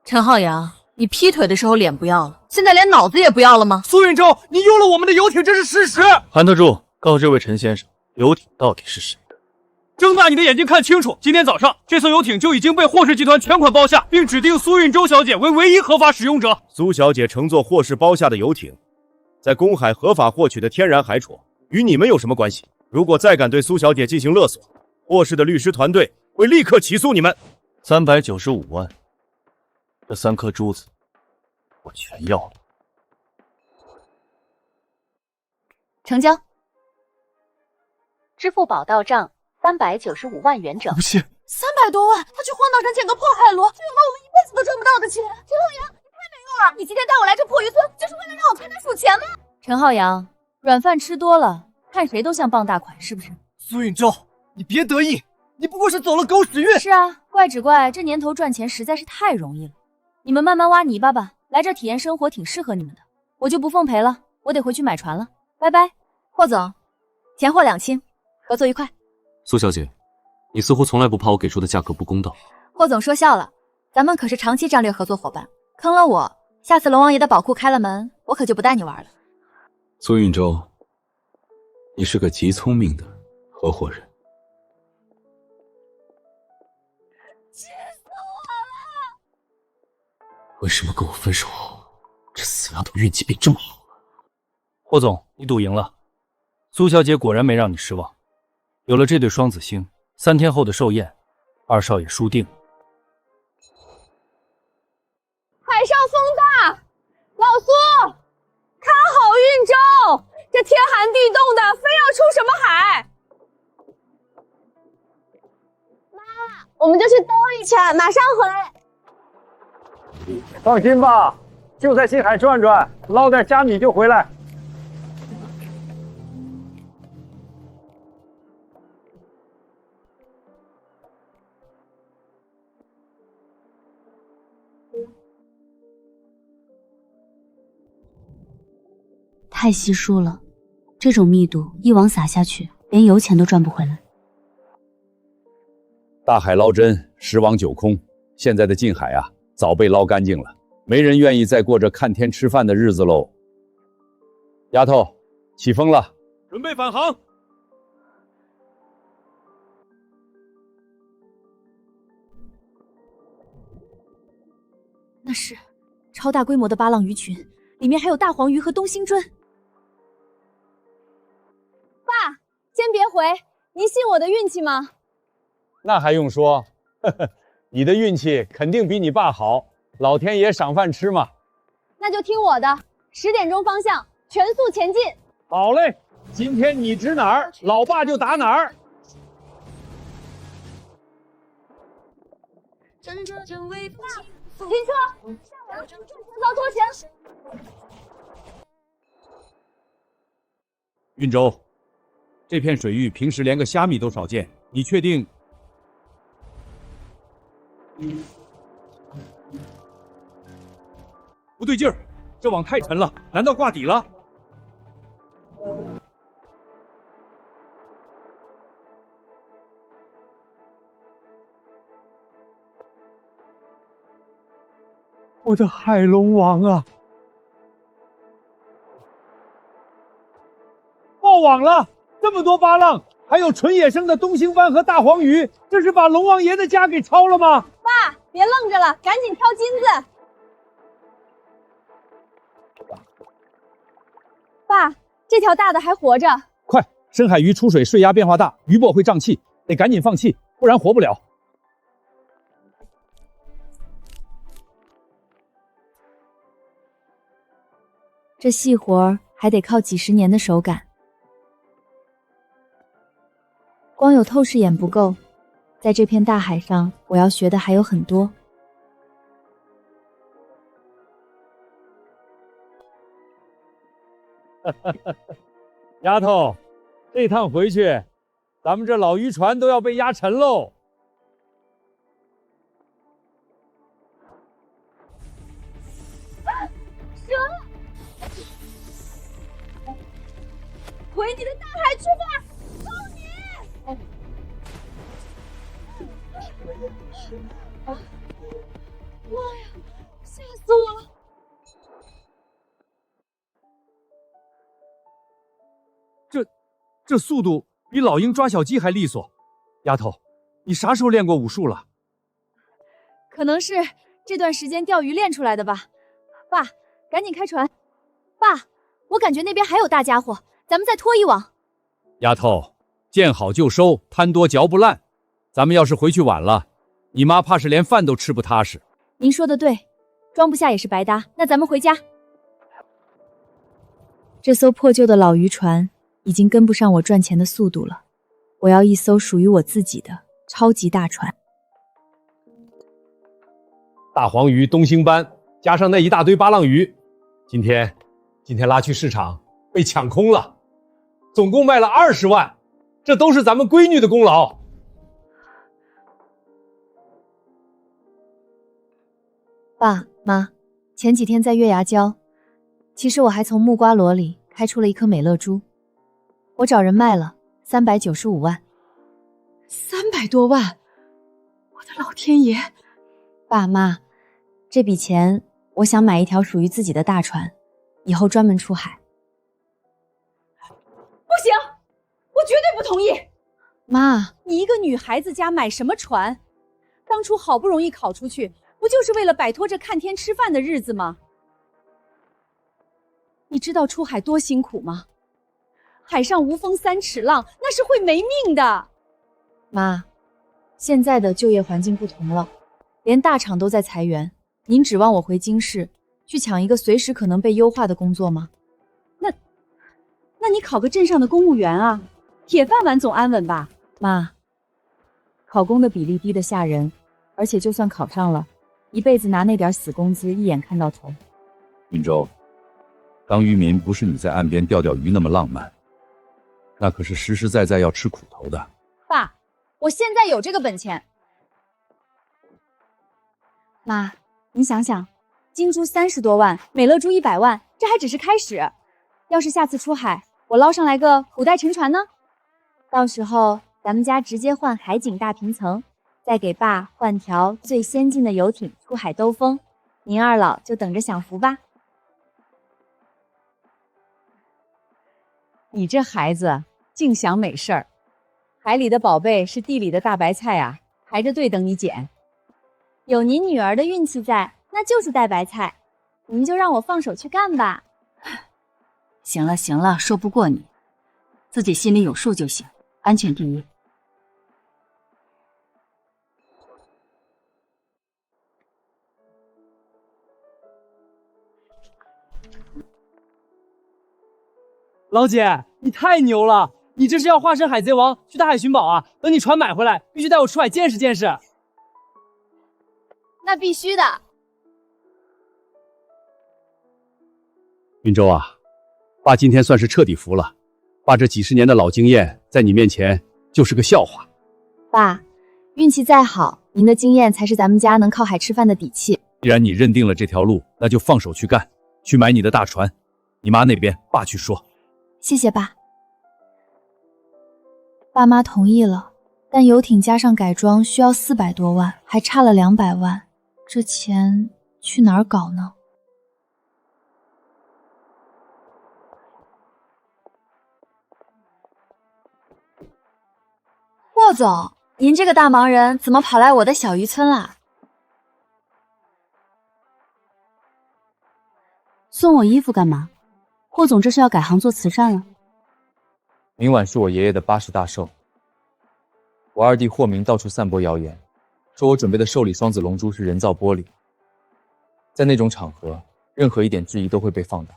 陈浩洋，你劈腿的时候脸不要了，现在连脑子也不要了吗？苏运舟，你用了我们的游艇，这是事实。韩特助，告诉这位陈先生，游艇到底是谁的？睁大你的眼睛看清楚，今天早上这艘游艇就已经被霍氏集团全款包下，并指定苏运舟小姐为唯一合法使用者。苏小姐乘坐霍氏包下的游艇，在公海合法获取的天然海赔，与你们有什么关系？如果再敢对苏小姐进行勒索，霍氏的律师团队会立刻起诉你们。395万，这3颗珠子我全要了。成交。支付宝到账395万元整。不信300多万，他去荒岛上捡个破海螺，这有了我们一辈子都赚不到的钱。陈浩洋，你太没用了！你今天带我来这破渔村，就是为了让我陪他数钱吗？陈浩洋，软饭吃多了，看谁都像傍大款，是不是？苏运舟，你别得意，你不过是走了狗屎运。是啊，怪只怪这年头赚钱实在是太容易了。你们慢慢挖泥巴吧，来这体验生活挺适合你们的。我就不奉陪了，我得回去买船了，拜拜。霍总，钱货两清，合作愉快。苏小姐，你似乎从来不怕我给出的价格不公道。霍总说笑了，咱们可是长期战略合作伙伴，坑了我，下次龙王爷的宝库开了门，我可就不带你玩了。苏运舟，你是个极聪明的合伙人。气死我了！为什么跟我分手后，这死丫头运气变这么好？霍总，你赌赢了。苏小姐果然没让你失望。有了这对双子星，3天后的寿宴，2少爷输定了。海上风大，老苏，看好运舟，这天寒地冻的，非要出什么海？妈，我们就去兜一圈，马上回来。放心吧，就在新海转转，捞点虾米就回来。太稀疏了，这种密度一网撒下去，连油钱都赚不回来。大海捞针，十网九空，现在的近海啊，早被捞干净了，没人愿意再过着看天吃饭的日子喽。丫头，起风了，准备返航。那是超大规模的巴浪鱼群，里面还有大黄鱼和东星鳟。爸，先别回，您信我的运气吗？那还用说，呵呵，你的运气肯定比你爸好，老天爷赏饭吃嘛。那就听我的，10点钟方向，全速前进。好嘞，今天你指哪儿，老爸就打哪儿。停车，下来，赚钱遭拖钱。运舟，这片水域平时连个虾米都少见，你确定？不对劲儿，这网太沉了，难道挂底了？我的海龙王啊！爆网了，这么多巴浪，还有纯野生的东星斑和大黄鱼，这是把龙王爷的家给抄了吗？爸，别愣着了，赶紧挑金子。爸，这条大的还活着。快，深海鱼出水水压变化大，鱼泊会胀气，得赶紧放气，不然活不了。这细活还得靠几十年的手感，光有透视眼不够，在这片大海上，我要学的还有很多。丫头，这趟回去，咱们这老渔船都要被压沉喽。回你的大海去吧，救你！妈呀，吓死我了！这速度比老鹰抓小鸡还利索。丫头，你啥时候练过武术了？可能是这段时间钓鱼练出来的吧。爸，赶紧开船。爸，我感觉那边还有大家伙，咱们再拖一网。丫头，见好就收，贪多嚼不烂。咱们要是回去晚了，你妈怕是连饭都吃不踏实。您说的对，装不下也是白搭。那咱们回家。这艘破旧的老渔船已经跟不上我赚钱的速度了，我要一艘属于我自己的超级大船。大黄鱼、东星斑，加上那一大堆巴浪鱼，今天拉去市场被抢空了，总共卖了20万，这都是咱们闺女的功劳。爸妈，前几天在月牙礁，其实我还从木瓜箩里开出了一颗美乐珠，我找人卖了395万。300多万！我的老天爷！爸妈，这笔钱我想买一条属于自己的大船，以后专门出海。不行，我绝对不同意！妈，你一个女孩子家买什么船？当初好不容易考出去，不就是为了摆脱这看天吃饭的日子吗？你知道出海多辛苦吗？海上无风3尺浪，那是会没命的。妈，现在的就业环境不同了，连大厂都在裁员，您指望我回京市去抢一个随时可能被优化的工作吗？那你考个镇上的公务员啊，铁饭碗总安稳吧？妈，考公的比例低得吓人，而且就算考上了，一辈子拿那点死工资一眼看到头。云州，当渔民不是你在岸边钓钓鱼那么浪漫，那可是实实在在要吃苦头的。爸，我现在有这个本钱。妈，你想想，金珠30多万，美乐珠100万，这还只是开始。要是下次出海，我捞上来个古代沉船呢？到时候咱们家直接换海景大平层，再给爸换条最先进的游艇出海兜风，您二老就等着享福吧。你这孩子净想美事儿，海里的宝贝是地里的大白菜啊，排着队等你捡。有您女儿的运气在，那就是带白菜。您就让我放手去干吧。行了行了，说不过你，自己心里有数就行，安全第一。老姐，你太牛了！你这是要化身海贼王去大海寻宝啊？等你船买回来，必须带我出海见识见识。那必须的。云州啊，爸今天算是彻底服了。爸这几十年的老经验，在你面前就是个笑话。爸，运气再好，您的经验才是咱们家能靠海吃饭的底气。既然你认定了这条路，那就放手去干，去买你的大船。你妈那边，爸去说。谢谢爸。爸妈同意了，但游艇加上改装需要400多万，还差了200万，这钱去哪儿搞呢？霍总，您这个大忙人怎么跑来我的小渔村啦？送我衣服干嘛？霍总这是要改行做慈善了？明晚是我爷爷的80大寿，我二弟霍明到处散播谣言，说我准备的寿礼双子龙珠是人造玻璃，在那种场合，任何一点质疑都会被放大，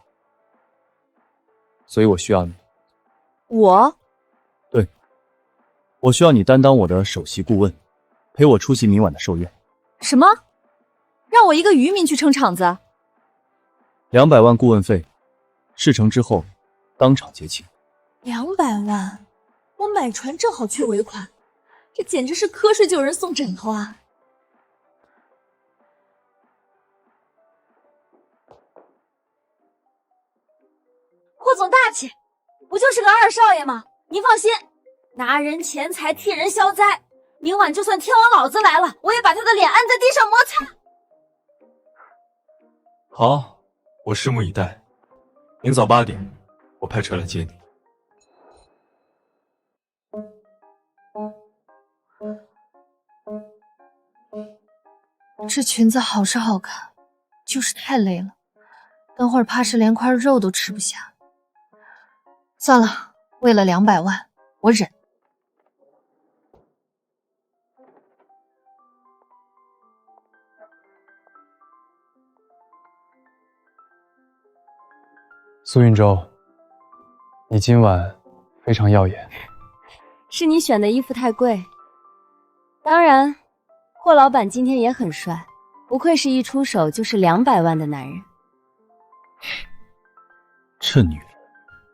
所以我需要你。我？对，我需要你担当我的首席顾问，陪我出席明晚的寿宴。什么？让我一个渔民去撑场子？200万顾问费，事成之后当场结清。200万，我买船正好缺尾款，这简直是瞌睡就有人送枕头啊！霍总大气，不就是个二少爷吗？您放心，拿人钱财替人消灾，明晚就算天王老子来了，我也把他的脸按在地上摩擦。好，我拭目以待。明早8点，我派车来接你。这裙子好是好看，就是太累了，等会儿怕是连块肉都吃不下。算了，为了200万，我忍。苏运舟，你今晚非常耀眼。是你选的衣服太贵。当然，霍老板今天也很帅，不愧是一出手就是200万的男人。这女人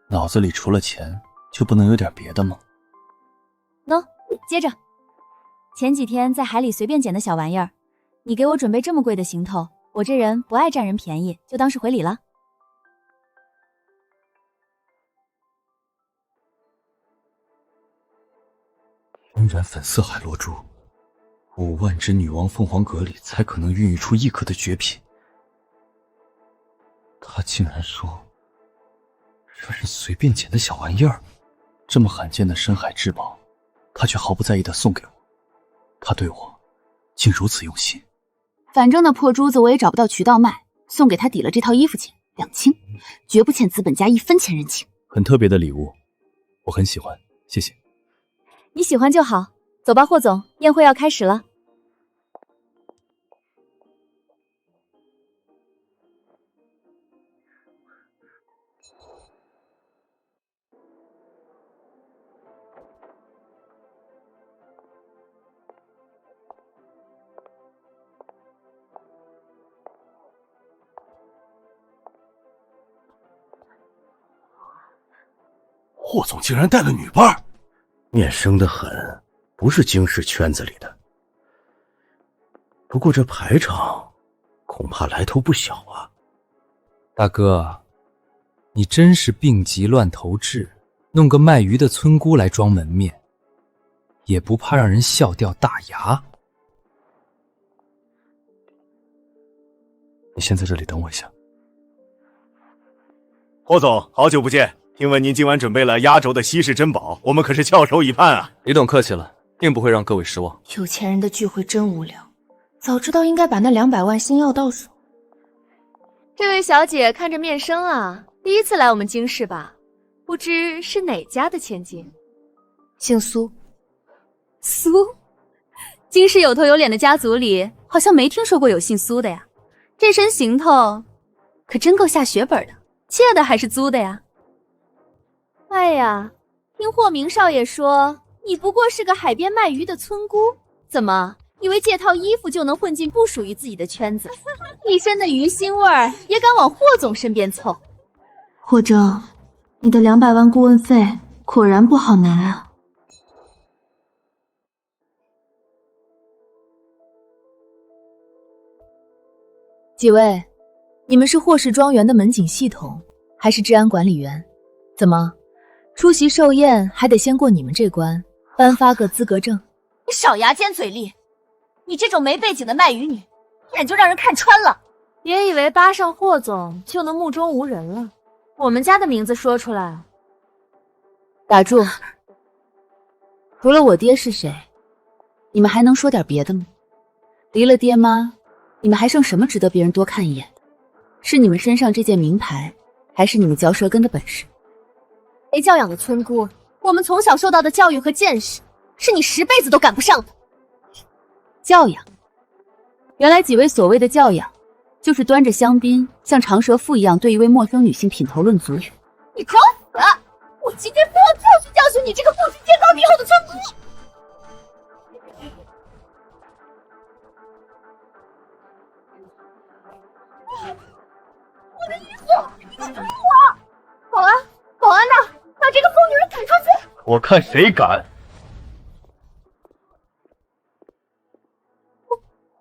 脑子里除了钱就不能有点别的吗？喏，接着，前几天在海里随便捡的小玩意儿，你给我准备这么贵的行头，我这人不爱占人便宜，就当是回礼了。天然粉色海螺珠，5万只女王凤凰蛤里才可能孕育出1颗的绝品。他竟然说这是随便捡的小玩意儿，这么罕见的深海至宝，他却毫不在意地送给我。他对我竟如此用心。反正那破珠子我也找不到渠道卖，送给他抵了这套衣服钱，2清，绝不欠资本家1分钱人情。很特别的礼物，我很喜欢，谢谢。你喜欢就好，走吧，霍总，宴会要开始了。霍总竟然带了女伴，面生得很，不是京市圈子里的。不过这排场恐怕来头不小啊。大哥，你真是病急乱投治，弄个卖鱼的村姑来装门面，也不怕让人笑掉大牙。你先在这里等我一下。霍总，好久不见。听闻您今晚准备了压轴的稀世珍宝，我们可是翘首以盼啊！李董客气了，定不会让各位失望。有钱人的聚会真无聊，早知道应该把那200万先要到手。这位小姐看着面生啊，第一次来我们京市吧？不知是哪家的千金？姓苏。苏？京市有头有脸的家族里，好像没听说过有姓苏的呀。这身行头，可真够下血本的，借的还是租的呀？哎呀，听霍明少爷说，你不过是个海边卖鱼的村姑，怎么以为借套衣服就能混进不属于自己的圈子？一身的鱼腥味儿也敢往霍总身边凑？霍正，你的200万顾问费果然不好拿啊！几位，你们是霍氏庄园的门警系统，还是治安管理员？怎么？出席寿宴还得先过你们这关，颁发个资格证。你少牙尖嘴利！你这种没背景的卖鱼女，一眼就让人看穿了。别以为扒上霍总就能目中无人了。我们家的名字说出来。打住！除了我爹是谁，你们还能说点别的吗？离了爹妈，你们还剩什么值得别人多看一眼的？是你们身上这件名牌，还是你们嚼舌根的本事？没教养的村姑，我们从小受到的教育和见识，是你10辈子都赶不上的。教养？原来几位所谓的教养，就是端着香槟，像长舌妇一样对一位陌生女性品头论足。你找死！我今天非要教训教训你这个不知天高地厚的村姑！我的衣服，你敢打我！保安，保安呐，把这个疯女人赶出去！我看谁敢！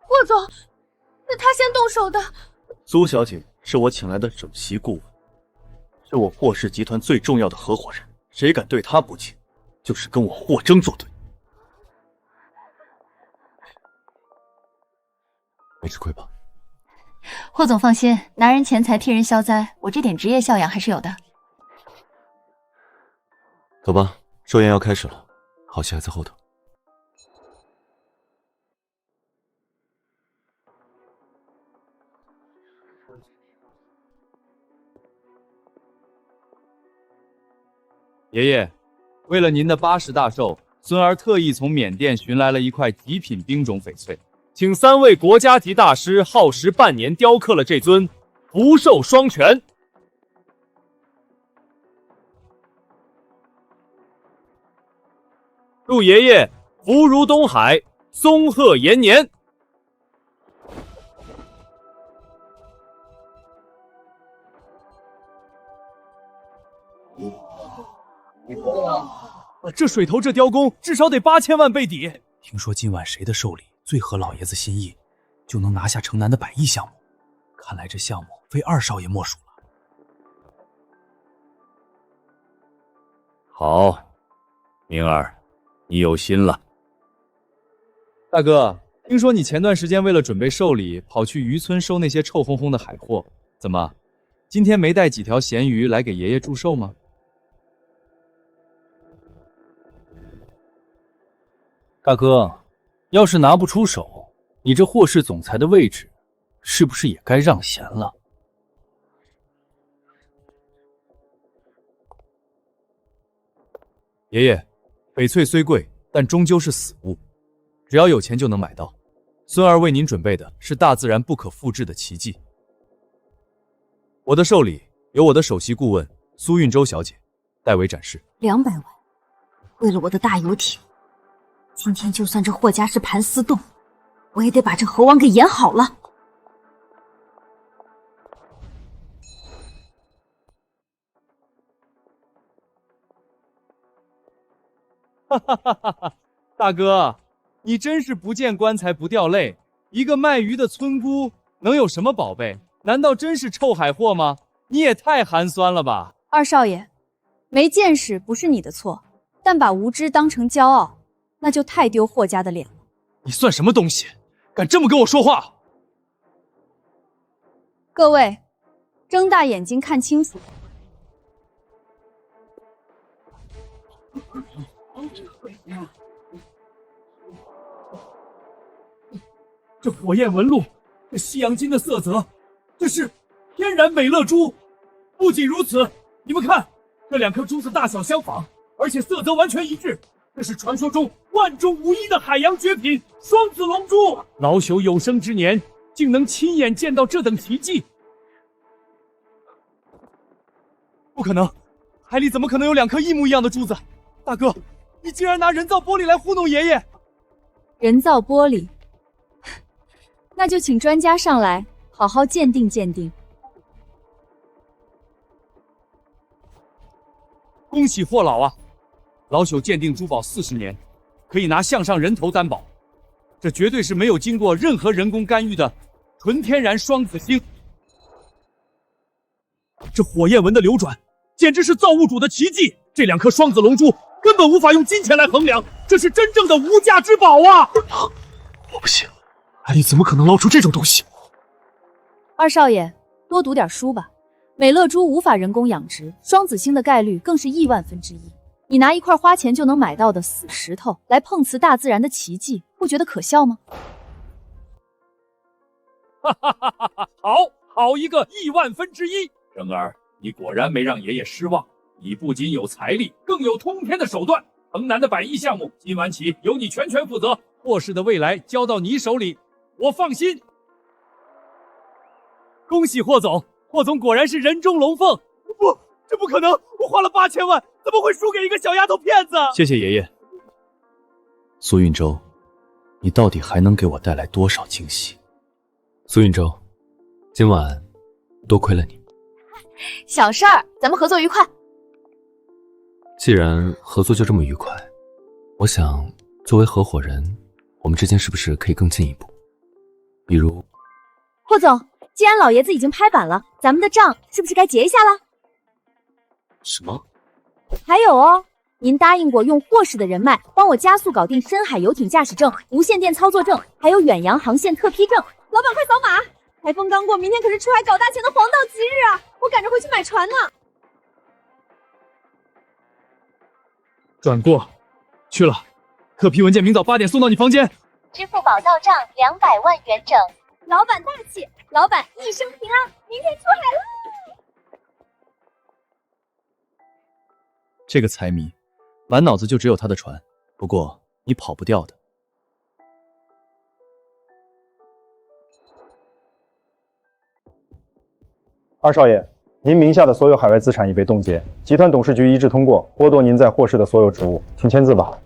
霍总，是他先动手的。苏小姐是我请来的首席顾问，是我霍氏集团最重要的合伙人，谁敢对她不敬，就是跟我霍征作对。没吃亏吧？霍总放心，拿人钱财替人消灾，我这点职业教养还是有的。走吧，寿宴要开始了，好戏还在后头。爷爷，为了您的80大寿，孙儿特意从缅甸寻来了一块极品冰种翡翠，请3位国家级大师耗时半年雕刻了这尊福寿双全。祝爷爷福如东海，松鹤延年。这水头这雕工至少得8000万倍底。听说今晚谁的寿礼最合老爷子心意，就能拿下城南的100亿项目。看来这项目非2少爷莫属了。好，明儿，你有心了。大哥，听说你前段时间为了准备寿礼，跑去渔村收那些臭烘烘的海货，怎么，今天没带几条咸鱼来给爷爷祝寿吗？大哥，要是拿不出手，你这霍氏总裁的位置，是不是也该让贤了？爷爷，翡翠虽贵，但终究是死物，只要有钱就能买到。孙儿为您准备的是大自然不可复制的奇迹。我的寿礼由我的首席顾问苏运舟小姐代为展示。200万，为了我的大游艇。今天就算这霍家是盘丝洞，我也得把这猴王给演好了。哈哈哈哈哈！大哥，你真是不见棺材不掉泪。一个卖鱼的村姑能有什么宝贝？难道真是臭海货吗？你也太寒酸了吧！二少爷，没见识不是你的错，但把无知当成骄傲，那就太丢霍家的脸了。你算什么东西，敢这么跟我说话？各位，睁大眼睛看清楚。这火焰纹路，这西洋金的色泽，这是天然美乐珠。不仅如此，你们看，这2颗珠子大小相仿，而且色泽完全一致。这是传说中万中无一的海洋绝品双子龙珠。老朽有生之年，竟能亲眼见到这等奇迹。不可能，海里怎么可能有2颗一模一样的珠子？大哥，你竟然拿人造玻璃来糊弄爷爷！人造玻璃，那就请专家上来好好鉴定鉴定。恭喜霍老啊！老朽鉴定珠宝40年，可以拿项上人头担保，这绝对是没有经过任何人工干预的纯天然双子星。这火焰纹的流转，简直是造物主的奇迹。这2颗双子龙珠根本无法用金钱来衡量，这是真正的无价之宝啊！我不信，海里怎么可能捞出这种东西？二少爷，多读点书吧。美乐珠无法人工养殖，双子星的概率更是亿万分之一。你拿一块花钱就能买到的死石头来碰瓷大自然的奇迹，不觉得可笑吗？哈哈哈哈哈！好一个亿万分之一！人儿，你果然没让爷爷失望。你不仅有财力，更有通天的手段。城南的100亿项目，今晚起由你全权负责。霍氏的未来交到你手里，我放心。恭喜霍总，霍总果然是人中龙凤。不，这不可能！我花了8000万，怎么会输给一个小丫头片子？谢谢爷爷。苏运舟，你到底还能给我带来多少惊喜？苏运舟，今晚多亏了你。小事儿，咱们合作愉快。既然合作就这么愉快，我想作为合伙人，我们之间是不是可以更进一步？比如，霍总，既然老爷子已经拍板了，咱们的账是不是该结一下了？什么？还有哦，您答应过用霍氏的人脉帮我加速搞定深海游艇驾驶证、无线电操作证，还有远洋航线特批证。老板快扫码！台风刚过，明天可是出海搞大钱的黄道吉日啊！我赶着回去买船呢。转过去了，特批文件明早8点送到你房间。支付宝到账200万元整。老板大气，老板一生平安，明天出海喽！这个财迷，满脑子就只有他的船。不过你跑不掉的。二少爷，您名下的所有海外资产已被冻结，集团董事局一致通过剥夺您在霍氏的所有职务，请签字吧。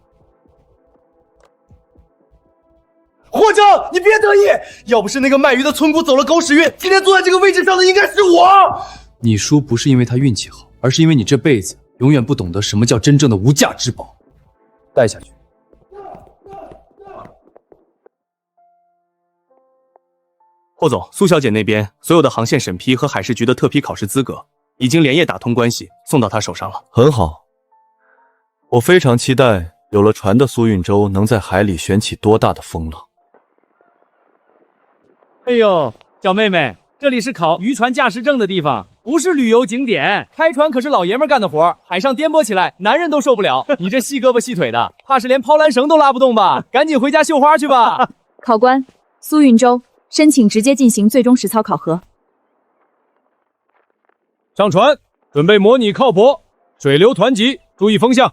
霍正，你别得意，要不是那个卖鱼的村姑走了狗屎运，今天坐在这个位置上的应该是我。你输不是因为他运气好，而是因为你这辈子永远不懂得什么叫真正的无价之宝。带下去。霍总，苏小姐那边所有的航线审批和海事局的特批考试资格已经连夜打通关系，送到她手上了。很好，我非常期待有了船的苏运舟能在海里旋起多大的风浪。哎呦，小妹妹，这里是考渔船驾驶证的地方，不是旅游景点。开船可是老爷们干的活，海上颠簸起来，男人都受不了。你这细胳膊细腿的，怕是连抛篮绳都拉不动吧？赶紧回家绣花去吧。考官苏运舟，申请直接进行最终实操考核。上船，准备模拟靠泊，水流湍急，注意风向。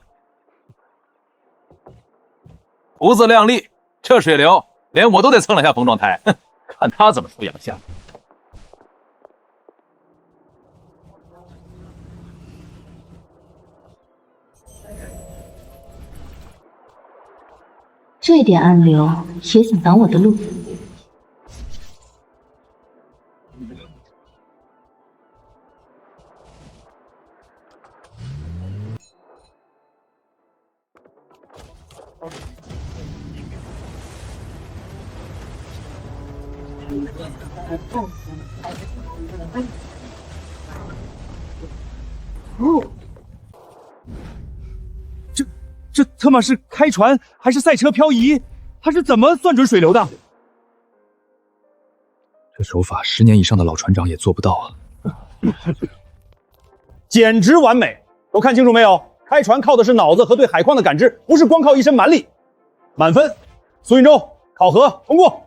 胡子亮丽，这水流连我都得蹭两下风状台，哼，看他怎么出洋相。这点暗流也想挡我的路？这他妈是开船还是赛车漂移？他是怎么算准水流的？这手法10年以上的老船长也做不到啊！简直完美！都看清楚没有？开船靠的是脑子和对海况的感知，不是光靠一身蛮力。满分，苏运舟考核通过。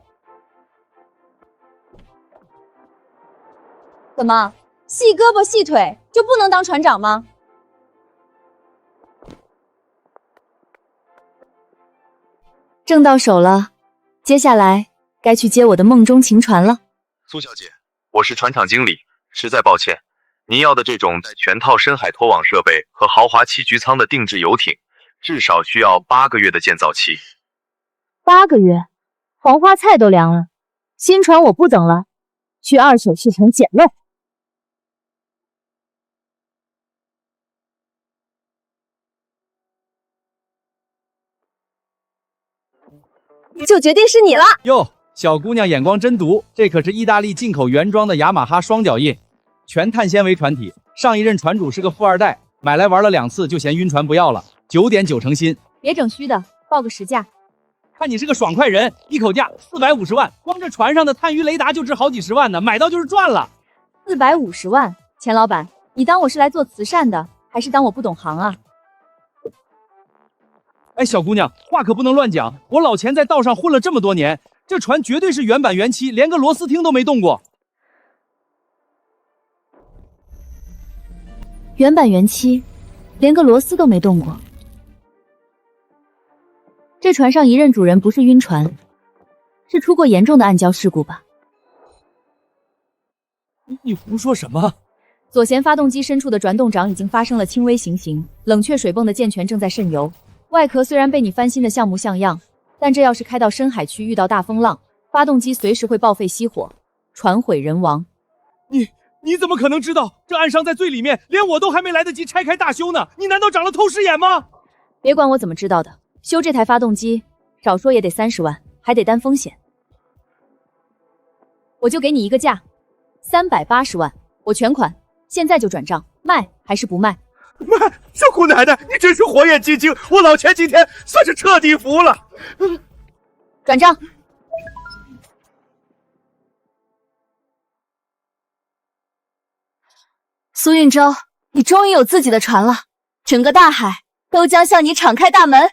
怎么，细胳膊细腿就不能当船长吗？证到手了，接下来该去接我的梦中情船了。苏小姐，我是船厂经理，实在抱歉，您要的这种带全套深海拖网设备和豪华7局舱的定制游艇，至少需要8个月的建造期。8个月，黄花菜都凉了。新船我不等了，去二手市场捡漏。就决定是你了哟，小姑娘眼光真毒，这可是意大利进口原装的雅马哈双脚印，全碳纤维船体。上一任船主是个富二代，买来玩了2次就嫌晕船不要了，9.9成新。别整虚的，报个实价。看你是个爽快人，一口价450万，光这船上的探鱼雷达就值好几十万呢，买到就是赚了。450万，钱老板，你当我是来做慈善的，还是当我不懂行啊？哎，小姑娘，话可不能乱讲，我老钱在道上混了这么多年，这船绝对是原版原漆，连个螺丝钉都没动过。原版原漆，连个螺丝都没动过。这船上一任主人不是晕船，是出过严重的暗礁事故吧？你胡说什么？左舷发动机深处的转动掌已经发生了轻微行刑，冷却水泵的健全正在渗油。外壳虽然被你翻新的像模像样，但这要是开到深海区，遇到大风浪，发动机随时会报废熄火，船毁人亡。你怎么可能知道？这暗伤在最里面，连我都还没来得及拆开大修呢！你难道长了透视眼吗？别管我怎么知道的，修这台发动机少说也得30万，还得担风险。我就给你一个价，380万，我全款，现在就转账，卖还是不卖？妈，小姑奶奶，你真是火眼金睛，我老钱今天算是彻底服了。转账。苏运舟，你终于有自己的船了，整个大海都将向你敞开大门。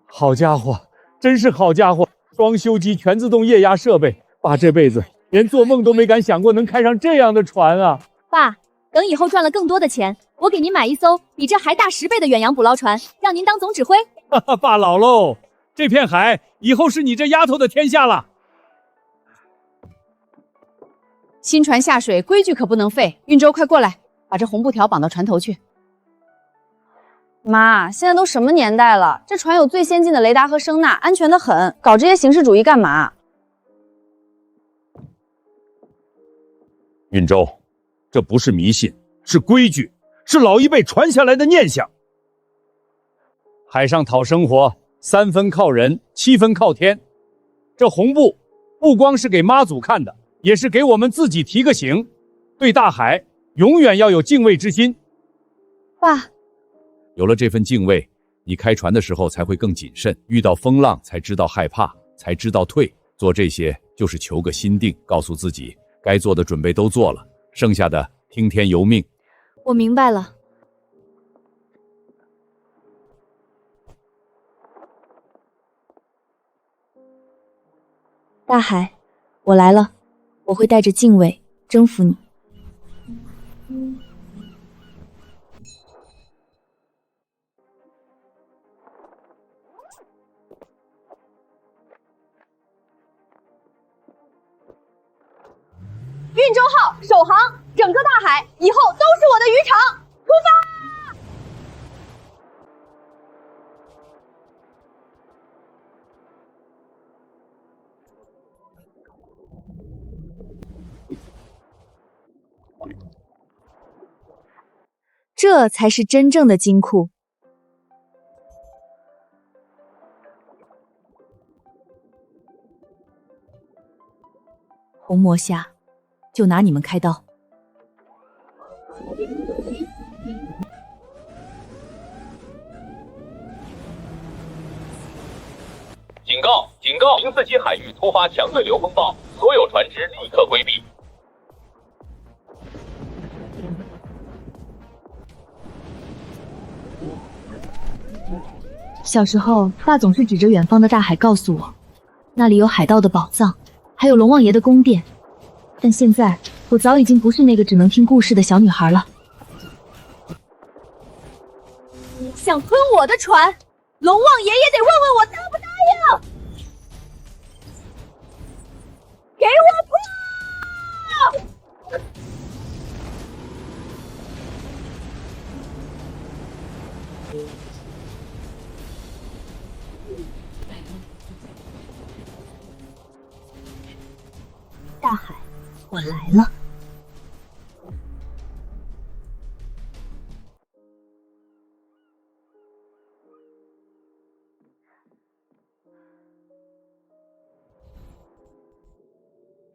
好家伙，真是好家伙！双修机全自动液压设备，爸这辈子连做梦都没敢想过能开上这样的船啊！爸，等以后赚了更多的钱，我给您买一艘比这还大10倍的远洋捕捞船，让您当总指挥。哈哈，爸老喽，这片海以后是你这丫头的天下了。新船下水，规矩可不能废。运舟，快过来，把这红布条绑到船头去。妈，现在都什么年代了，这船有最先进的雷达和声呐，安全的很，搞这些形式主义干嘛？运舟，这不是迷信，是规矩，是老一辈传下来的念想。海上讨生活，3分靠人，7分靠天。这红布不光是给妈祖看的，也是给我们自己提个醒，对大海永远要有敬畏之心。爸，有了这份敬畏，你开船的时候才会更谨慎，遇到风浪才知道害怕，才知道退。做这些就是求个心定，告诉自己该做的准备都做了，剩下的听天由命。我明白了。大海，我来了，我会带着敬畏征服你。运舟号首航，整个大海以后都是我的渔场，出发！这才是真正的金库。红魔虾，就拿你们开刀。警告！警告！04级海域突发强对流风暴，所有船只立刻规避。小时候，爸总是指着远方的大海告诉我，那里有海盗的宝藏，还有龙王爷的宫殿。但现在，我早已经不是那个只能听故事的小女孩了。想吞我的船，龙王爷也得问问我答不答应。给我破！大海，我来了。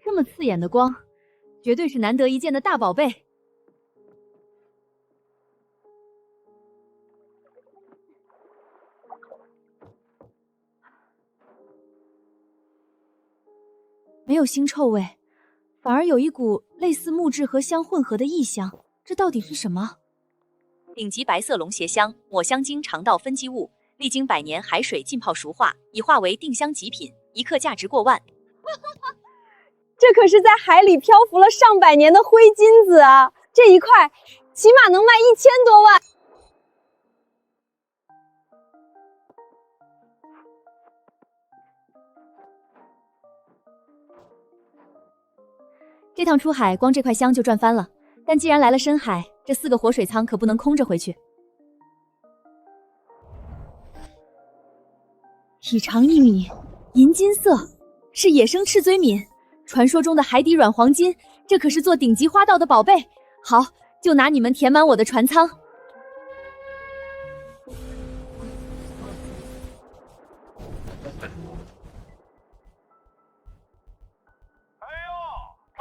这么刺眼的光，绝对是难得一见的大宝贝。没有腥臭味，反而有一股类似木质和香混合的异香，这到底是什么？顶级白色龙涎香，抹香鲸肠道分基物，历经100年海水浸泡熟化，已化为定香极品，1克价值过万。这可是在海里漂浮了上百年的灰金子啊！这一块起码能卖1000多万。这趟出海，光这块香就赚翻了。但既然来了深海，这4个活水舱可不能空着回去。体长1米，银金色，是野生赤嘴黾，传说中的海底软黄金，这可是做顶级花道的宝贝。好，就拿你们填满我的船舱。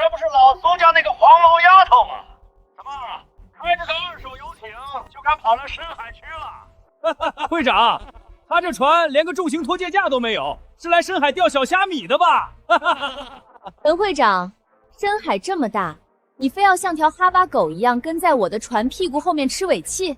这不是老苏家那个黄毛丫头吗？怎么开着个2手游艇就敢跑到深海去了？会长，他这船连个重型拖卸架都没有，是来深海钓小虾米的吧？本会长，深海这么大，你非要像条哈巴狗一样跟在我的船屁股后面吃尾气？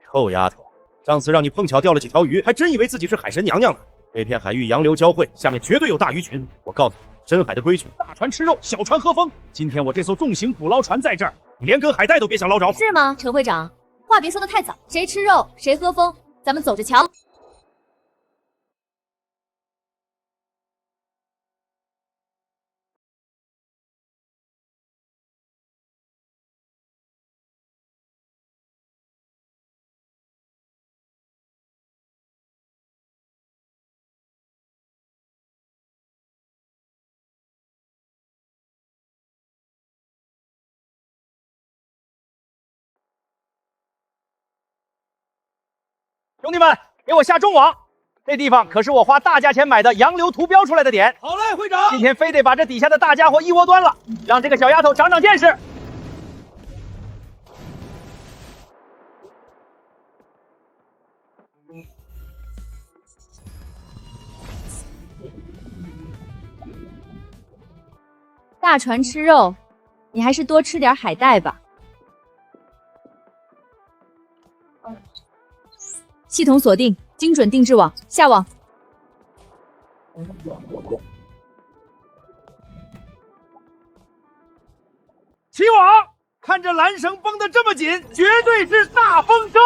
臭丫头，上次让你碰巧钓了几条鱼，还真以为自己是海神娘娘呢。这片海域洋流交汇，下面绝对有大鱼群。我告诉你，深海的规矩，大船吃肉，小船喝风。今天我这艘重型捕捞船在这儿，你连根海带都别想捞着。是吗，陈会长？话别说得太早，谁吃肉谁喝风，咱们走着瞧。兄弟们，给我下重网！这地方可是我花大价钱买的洋流图标出来的点。好嘞，会长。今天非得把这底下的大家伙一窝端了，让这个小丫头长长见识。大船吃肉，你还是多吃点海带吧。系统锁定，精准定制网，下网。起网！看这缆绳绷得这么紧，绝对是大丰收！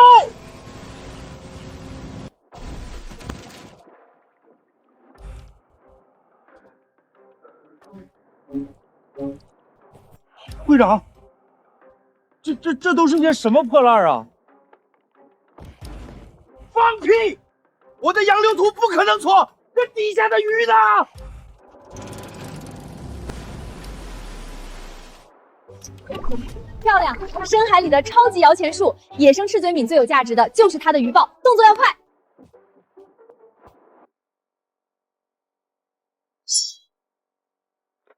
会长，这都是些什么破烂啊？放屁！我的洋流图不可能错，这底下的鱼呢？漂亮！深海里的超级摇钱树，野生赤嘴黾最有价值的就是它的鱼爆，动作要快。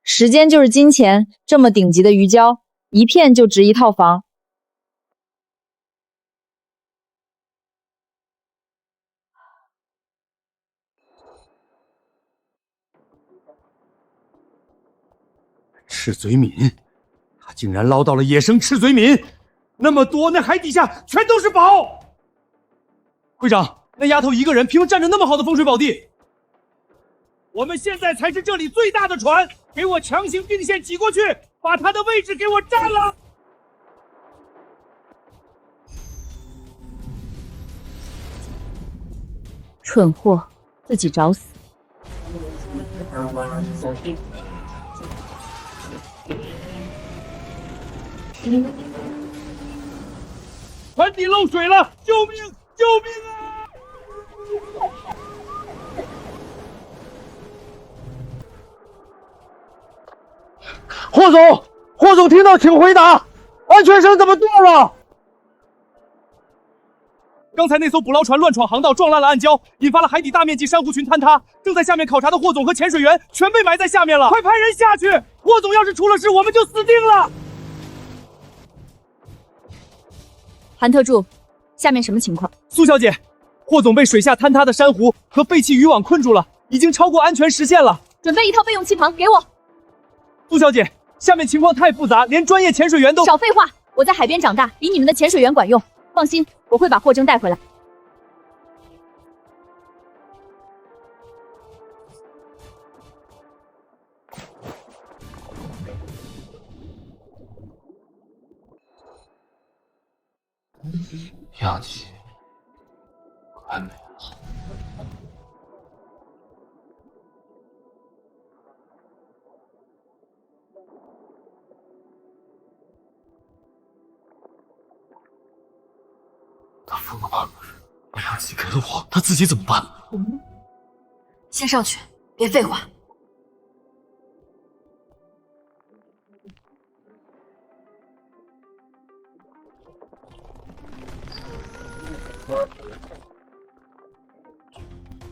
时间就是金钱，这么顶级的鱼胶，一片就值1套房。赤嘴黾，他竟然捞到了野生赤嘴黾，那么多，那海底下全都是宝。会长，那丫头一个人凭占着那么好的风水宝地，我们现在才是这里最大的船，给我强行并线挤过去，把她的位置给我占了。蠢货，自己找死！船底漏水了，救命！救命啊！霍总听到请回答，安全绳怎么断了？刚才那艘捕捞船乱闯航道，撞烂了暗礁，引发了海底大面积珊瑚群坍塌。正在下面考察的霍总和潜水员全被埋在下面了，快派人下去！霍总要是出了事，我们就死定了。韩特助，下面什么情况？苏小姐，霍总被水下坍塌的珊瑚和废弃渔网困住了，已经超过安全时限了。准备一套备用旗袍给我。苏小姐，下面情况太复杂，连专业潜水员都……少废话！我在海边长大，比你们的潜水员管用。放心，我会把霍征带回来。氧气快没了。他疯了吧？把氧气给了我，他自己怎么办？先上去，别废话。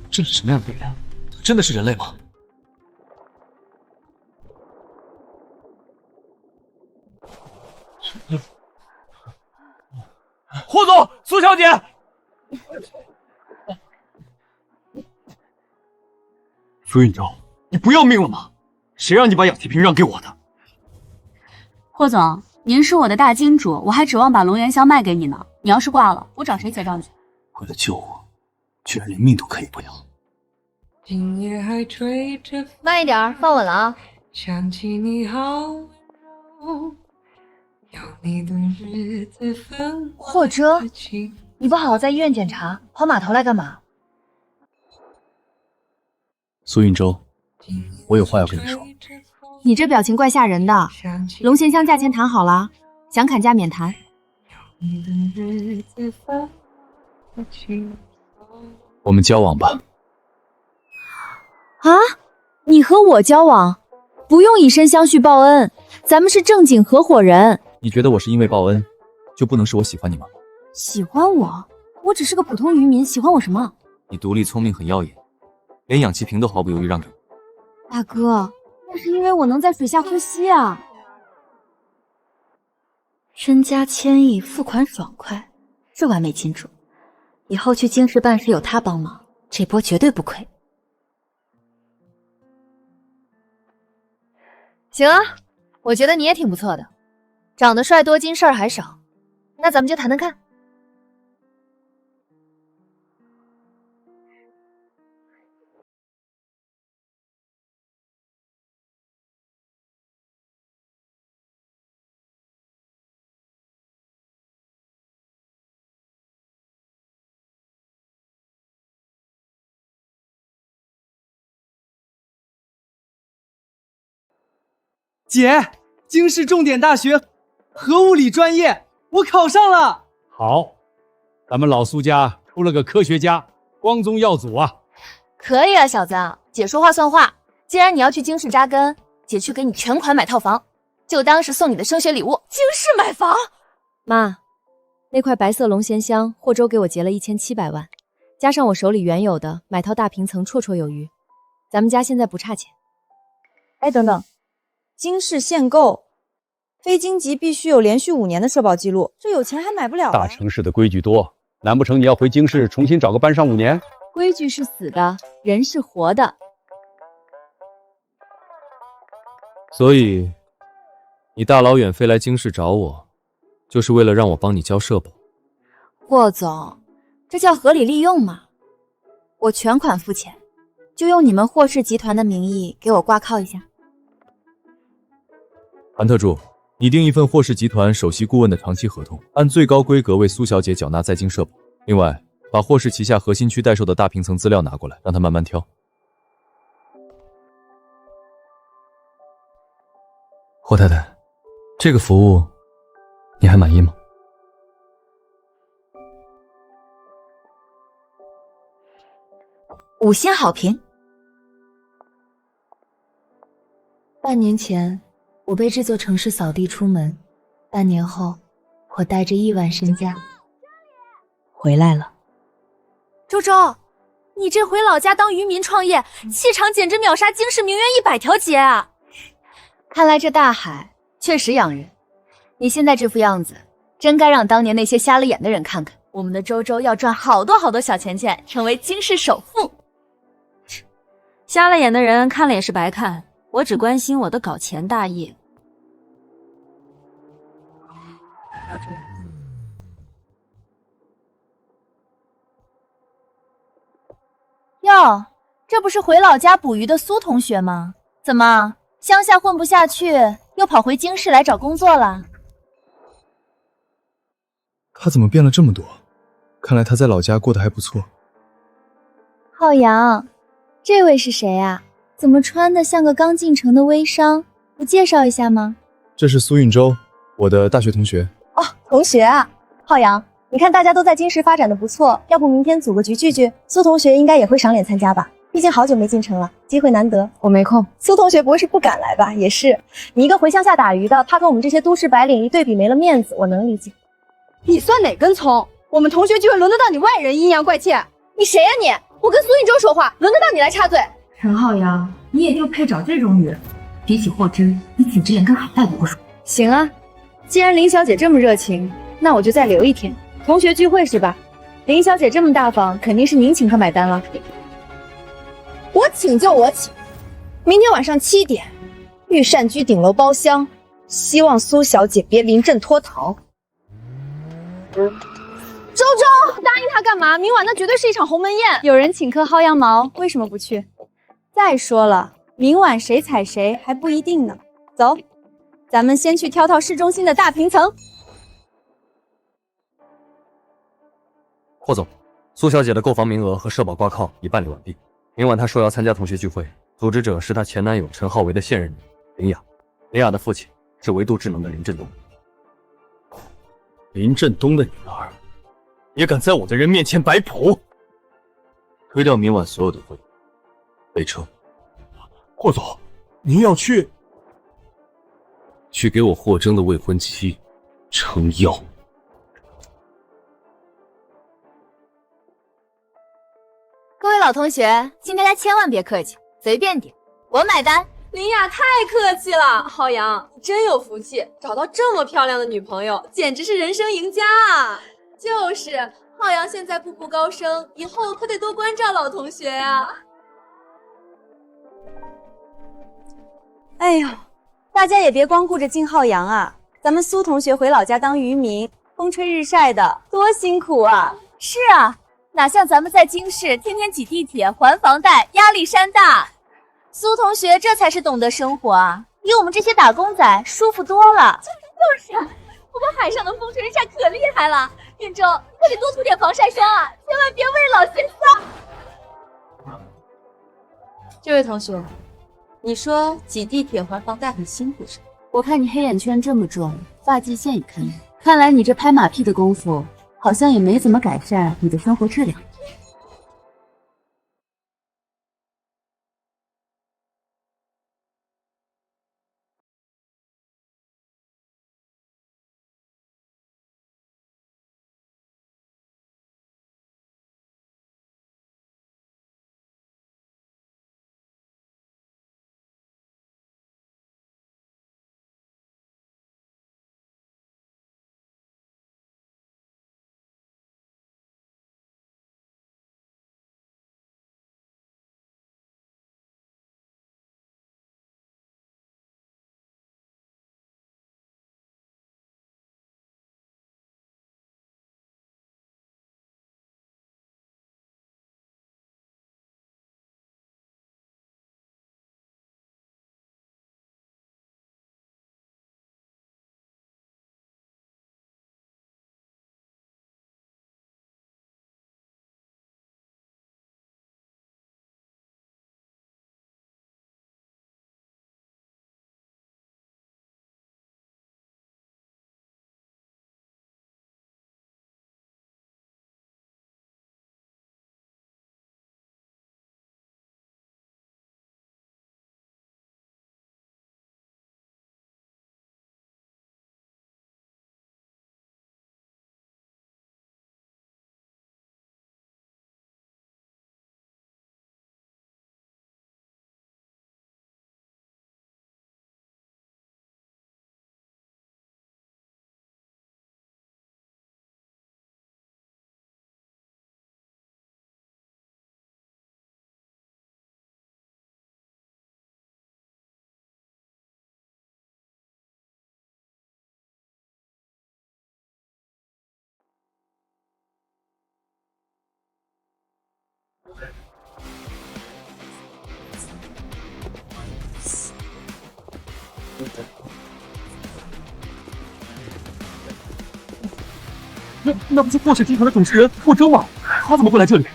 这是什么样的力量？真的是人类吗？霍总，苏小姐，苏运舟，你不要命了吗？谁让你把氧气瓶让给我的？霍总，您是我的大金主，我还指望把龙涎香卖给你呢。你要是挂了，我找谁结账去？为了救我，居然连命都可以不要。慢一点，放稳了啊！想起你好温柔，有你的日子分霍征，你不好好在医院检查，跑码头来干嘛？苏运舟，我有话要跟你说。你这表情怪吓人的。龙涎香价钱谈好了，想砍价免谈。我们交往吧。啊，你和我交往，不用以身相许报恩，咱们是正经合伙人。你觉得我是因为报恩，就不能是我喜欢你吗？喜欢我？我只是个普通渔民，喜欢我什么？你独立聪明，很耀眼，连氧气瓶都毫不犹豫让给我。大哥，那是因为我能在水下呼吸啊。身家千亿，付款爽快，是完美金主。以后去京师办事有他帮忙，这波绝对不亏。行啊，我觉得你也挺不错的，长得帅多金事儿还少，那咱们就谈谈看。姐，京师重点大学核物理专业，我考上了。好，咱们老苏家出了个科学家，光宗耀祖啊！可以啊，小子，姐说话算话。既然你要去京市扎根，姐去给你全款买套房，就当是送你的升学礼物。京市买房？妈，那块白色龙涎香，霍州给我结了1700万，加上我手里原有的，买套大平层绰绰有余。咱们家现在不差钱。哎，等等。京市限购，非京籍必须有连续5年的社保记录，这有钱还买不了。大城市的规矩多，难不成你要回京市重新找个班上5年？规矩是死的，人是活的。所以，你大老远飞来京市找我，就是为了让我帮你交社保？霍总，这叫合理利用嘛。我全款付钱，就用你们霍氏集团的名义给我挂靠一下。韩特助，拟定一份霍氏集团首席顾问的长期合同，按最高规格为苏小姐缴纳在京社保。另外，把霍氏旗下核心区待售的大平层资料拿过来，让她慢慢挑。霍太太，这个服务你还满意吗？5星好评。半年前我被这座城市扫地出门，半年后我带着亿万身家回来了。周周，你这回老家当渔民创业，气场简直秒杀京市名媛100条街啊！看来这大海确实养人。你现在这副样子，真该让当年那些瞎了眼的人看看，我们的周周要赚好多好多小钱钱，成为京市首富。瞎了眼的人看了也是白看，我只关心我的搞钱大业。哟，这不是回老家捕鱼的苏同学吗？怎么乡下混不下去，又跑回京市来找工作了？他怎么变了这么多？看来他在老家过得还不错。浩洋，这位是谁啊？怎么穿的像个刚进城的微商？不介绍一下吗？这是苏运舟，我的大学同学。哦，同学啊，浩洋，你看大家都在京市发展的不错，要不明天组个局聚聚？苏同学应该也会赏脸参加吧？毕竟好久没进城了，机会难得。我没空。苏同学不会是不敢来吧？也是，你一个回乡下打鱼的，怕跟我们这些都市白领一对比没了面子，我能理解。你算哪根葱？我们同学聚会轮得到你外人阴阳怪气？你谁呀你？我跟苏运舟说话，轮得到你来插嘴？陈浩洋，你也就配找这种女人。比起霍之，你简直连根海带都不如。行啊，既然林小姐这么热情，那我就再留一天。同学聚会是吧？林小姐这么大方，肯定是您请客买单了。我请就我请，明天晚上7点，御膳居顶楼包厢，希望苏小姐别临阵脱逃。周周，答应他干嘛？明晚那绝对是一场鸿门宴。有人请客薅羊毛，为什么不去？再说了，明晚谁踩谁还不一定呢。走，咱们先去挑挑市中心的大平层。霍总，苏小姐的购房名额和社保挂靠已办理完毕。明晚她说要参加同学聚会，组织者是她前男友陈浩维的现任女友林雅。林雅的父亲是唯独智能的林振东。林振东的女儿也敢在我的人面前摆谱？推掉明晚所有的会议，备车。霍总，您要去给我霍征的未婚妻撑腰。各位老同学，请大家千万别客气，随便点，我买单。林雅太客气了，浩洋，你真有福气，找到这么漂亮的女朋友，简直是人生赢家啊！就是，浩洋现在步步高升，以后可得多关照老同学呀。哎呦，大家也别光顾着敬浩洋啊，咱们苏同学回老家当渔民，风吹日晒的，多辛苦啊！是啊，哪像咱们在京市天天挤地铁、还房贷，压力山大。苏同学这才是懂得生活啊，比我们这些打工仔舒服多了。就是，我们海上的风吹日晒可厉害了。运舟，你可得多涂点防晒霜啊，千万别为老先丧。这位同学，你说挤地铁还房贷很辛苦是吧？我看你黑眼圈这么重，发际线也看腻，看来你这拍马屁的功夫，好像也没怎么改善你的生活质量。那不是霍氏集团的董事人霍征吗？他怎么会来这里？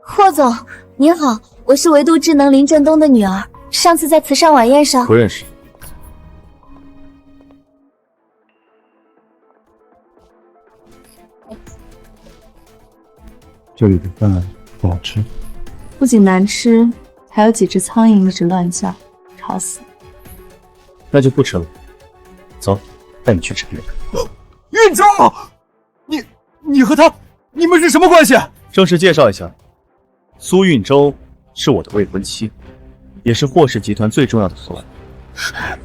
霍总，您好，我是维度智能林振东的女儿，上次在慈善晚宴上不认识。这里的饭不好吃。不仅难吃，还有几只苍蝇一直乱叫，吵死。那就不吃了。走，带你去吃别的。运州，你和他，你们是什么关系？正式介绍一下，苏运州是我的未婚妻，也是霍氏集团最重要的合伙人。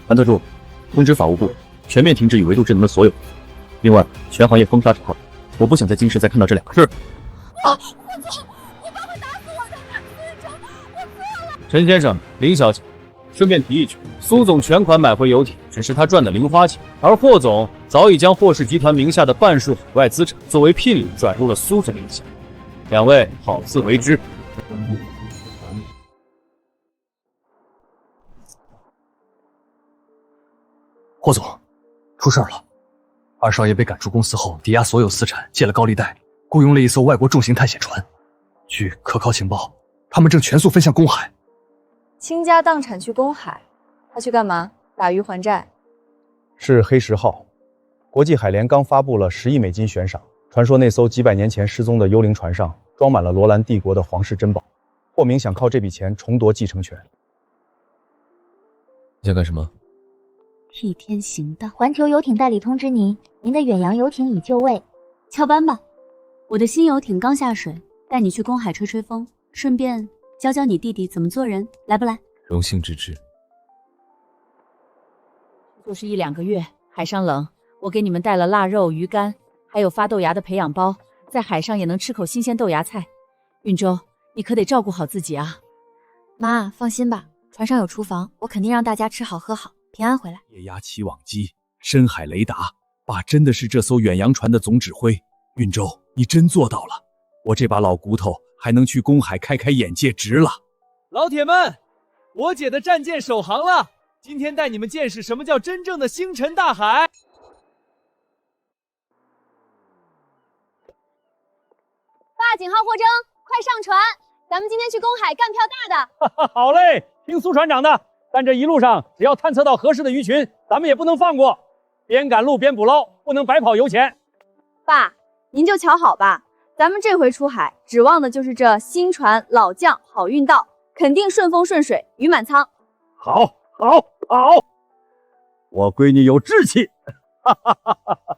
韩特助，通知法务部，全面停止与维度智能的所有。另外，全行业封杀这块，我不想在京市再看到这两个字。啊！霍总，你爸会打死我的！苏运州，我错了。陈先生、林小姐，顺便提一句，苏总全款买回游艇，只是他赚的零花钱，而霍总早已将霍氏集团名下的半数海外资产作为聘礼转入了苏总名下。两位好自为之。霍总，出事了！二少爷被赶出公司后，抵押所有资产，借了高利贷，雇佣了一艘外国重型探险船。据可靠情报，他们正全速奔向公海。倾家荡产去公海，他去干嘛？打鱼还债？是黑石号。国际海联刚发布了10亿美金悬赏，传说那艘几百年前失踪的幽灵船上装满了罗兰帝国的皇室珍宝，霍明想靠这笔钱重夺继承权。你想干什么？替天行道。环球游艇代理通知您，您的远洋游艇已就位，翘班吧。我的新游艇刚下水，带你去公海吹吹风，顺便教教你弟弟怎么做人，来不来？荣幸之至。就是1-2个月，海上冷，我给你们带了腊肉、鱼干，还有发豆芽的培养包，在海上也能吃口新鲜豆芽菜。运州，你可得照顾好自己啊。妈，放心吧，船上有厨房，我肯定让大家吃好喝好，平安回来。液压起网机、深海雷达，爸真的是这艘远洋船的总指挥。运州，你真做到了，我这把老骨头还能去公海开开眼界，值了。老铁们，我姐的战舰首航了，今天带你们见识什么叫真正的星辰大海。爸，景浩、霍征，快上船，咱们今天去公海干票大的。哈哈，好嘞，听苏船长的。但这一路上，只要探测到合适的鱼群，咱们也不能放过，边赶路边捕捞，不能白跑油钱。爸，您就瞧好吧，咱们这回出海，指望的就是这新船老将好运到，肯定顺风顺水，鱼满仓。好，好，好，我闺女有志气，哈哈哈哈哈！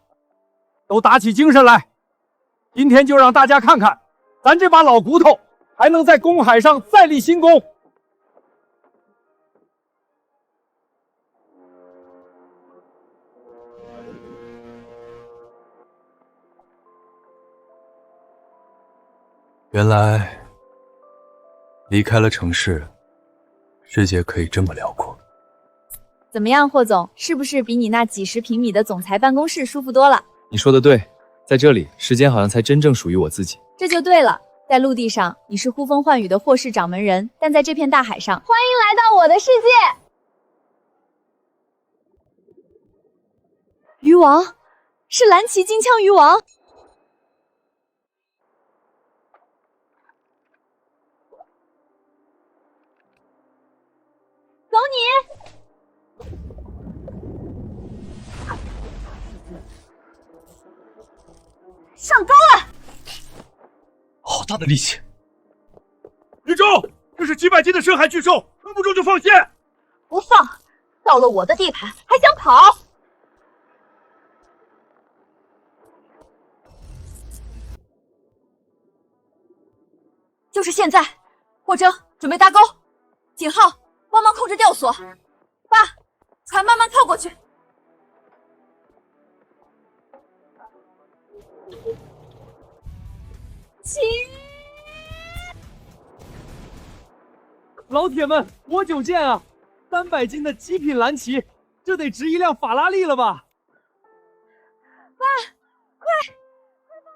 都打起精神来，今天就让大家看看，咱这把老骨头还能在公海上再立新功。原来离开了城市，世界可以这么辽阔。怎么样，霍总，是不是比你那几十平米的总裁办公室舒服多了？你说的对，在这里，时间好像才真正属于我自己。这就对了，在陆地上你是呼风唤雨的霍氏掌门人，但在这片大海上，欢迎来到我的世界。鱼王，是蓝鳍金枪鱼王。走你！上钩了！好大的力气！宇宙，这是几百斤的深海巨兽，撑不住就放线！不放！到了我的地盘还想跑？就是现在！霍征，准备搭钩。景浩，帮忙控制吊索。爸，船慢慢靠过去。起！老铁们，多久见啊！300斤的极品蓝鳍，这得值一辆法拉利了吧？爸，快放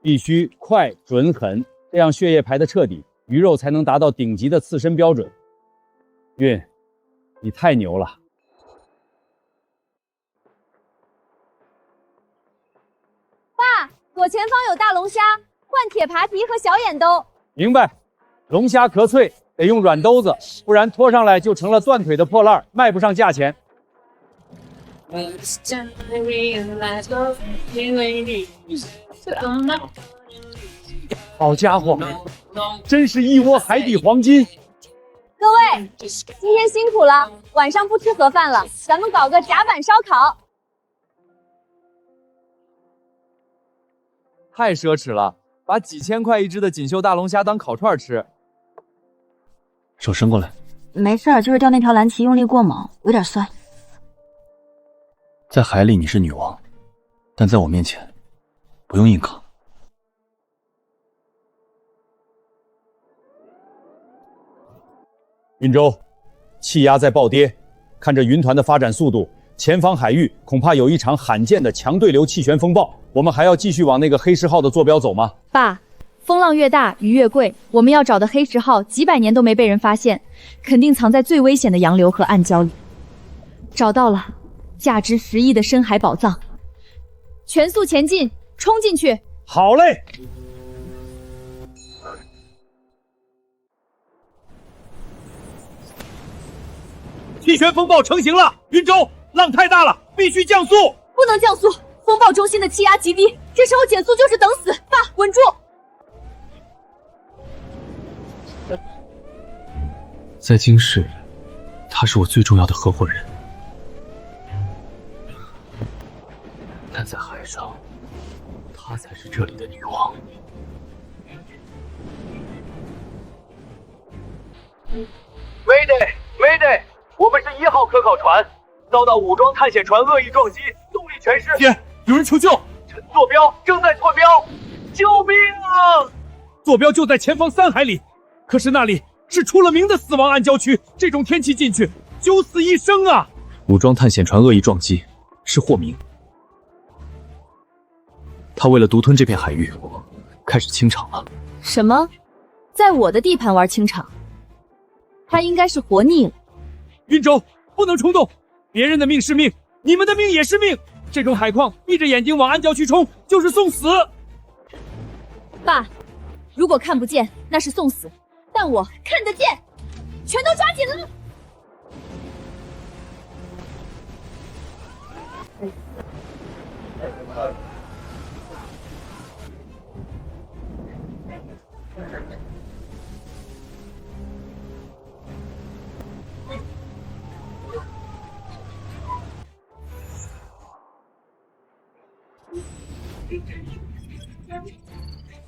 血！必须快、准、狠，这样血液排得彻底，鱼肉才能达到顶级的刺身标准。运，你太牛了！爸，左前方有大龙虾，换铁扒皮和小眼兜。明白。龙虾壳脆，得用软兜子，不然拖上来就成了断腿的破烂，卖不上价钱。好家伙，真是一窝海底黄金！各位，今天辛苦了，晚上不吃盒饭了，咱们搞个甲板烧烤。太奢侈了，把几千块一只的锦绣大龙虾当烤串吃。手伸过来。没事儿，就是钓那条蓝鳍用力过猛，有点酸。在海里你是女王，但在我面前，不用硬扛。云州，气压在暴跌，看着云团的发展速度，前方海域恐怕有一场罕见的强对流气旋风暴。我们还要继续往那个黑石号的坐标走吗？爸，风浪越大，鱼越贵。我们要找的黑石号几百年都没被人发现，肯定藏在最危险的洋流和暗礁里。找到了，价值10亿的深海宝藏，全速前进，冲进去！好嘞！气旋风暴成型了，云州，浪太大了，必须降速！不能降速，风暴中心的气压极低，这时候减速就是等死。爸，稳住！在京市，她是我最重要的合伙人，但在海上，她才是这里的女王。Mayday，我们是1号科考船，遭到武装探险船恶意撞击，动力全失。姐，有人求救！陈坐标正在错标，救命啊！坐标就在前方3海里，可是那里是出了名的死亡暗礁区，这种天气进去九死一生啊！武装探险船恶意撞击，是霍明。他为了独吞这片海域，开始清场了。什么？在我的地盘玩清场？他应该是活腻了。云州，不能冲动，别人的命是命，你们的命也是命。这种海况，闭着眼睛往暗礁区冲，就是送死。爸，如果看不见，那是送死，但我看得见，全都抓紧了！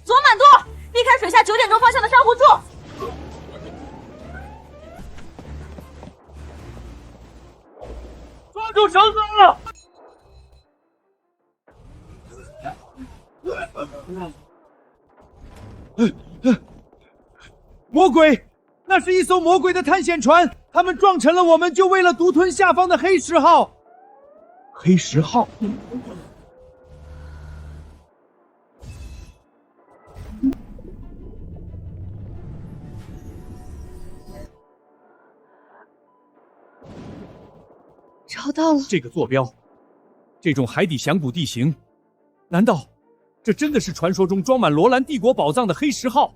左满舵，避开水下9点钟方向的珊瑚柱。抓住绳子！魔鬼，那是一艘魔鬼的探险船，他们撞沉了我们，就为了独吞下方的黑石号。黑石号。找到了这个坐标，这种海底峡谷地形，难道这真的是传说中装满罗兰帝国宝藏的黑石号？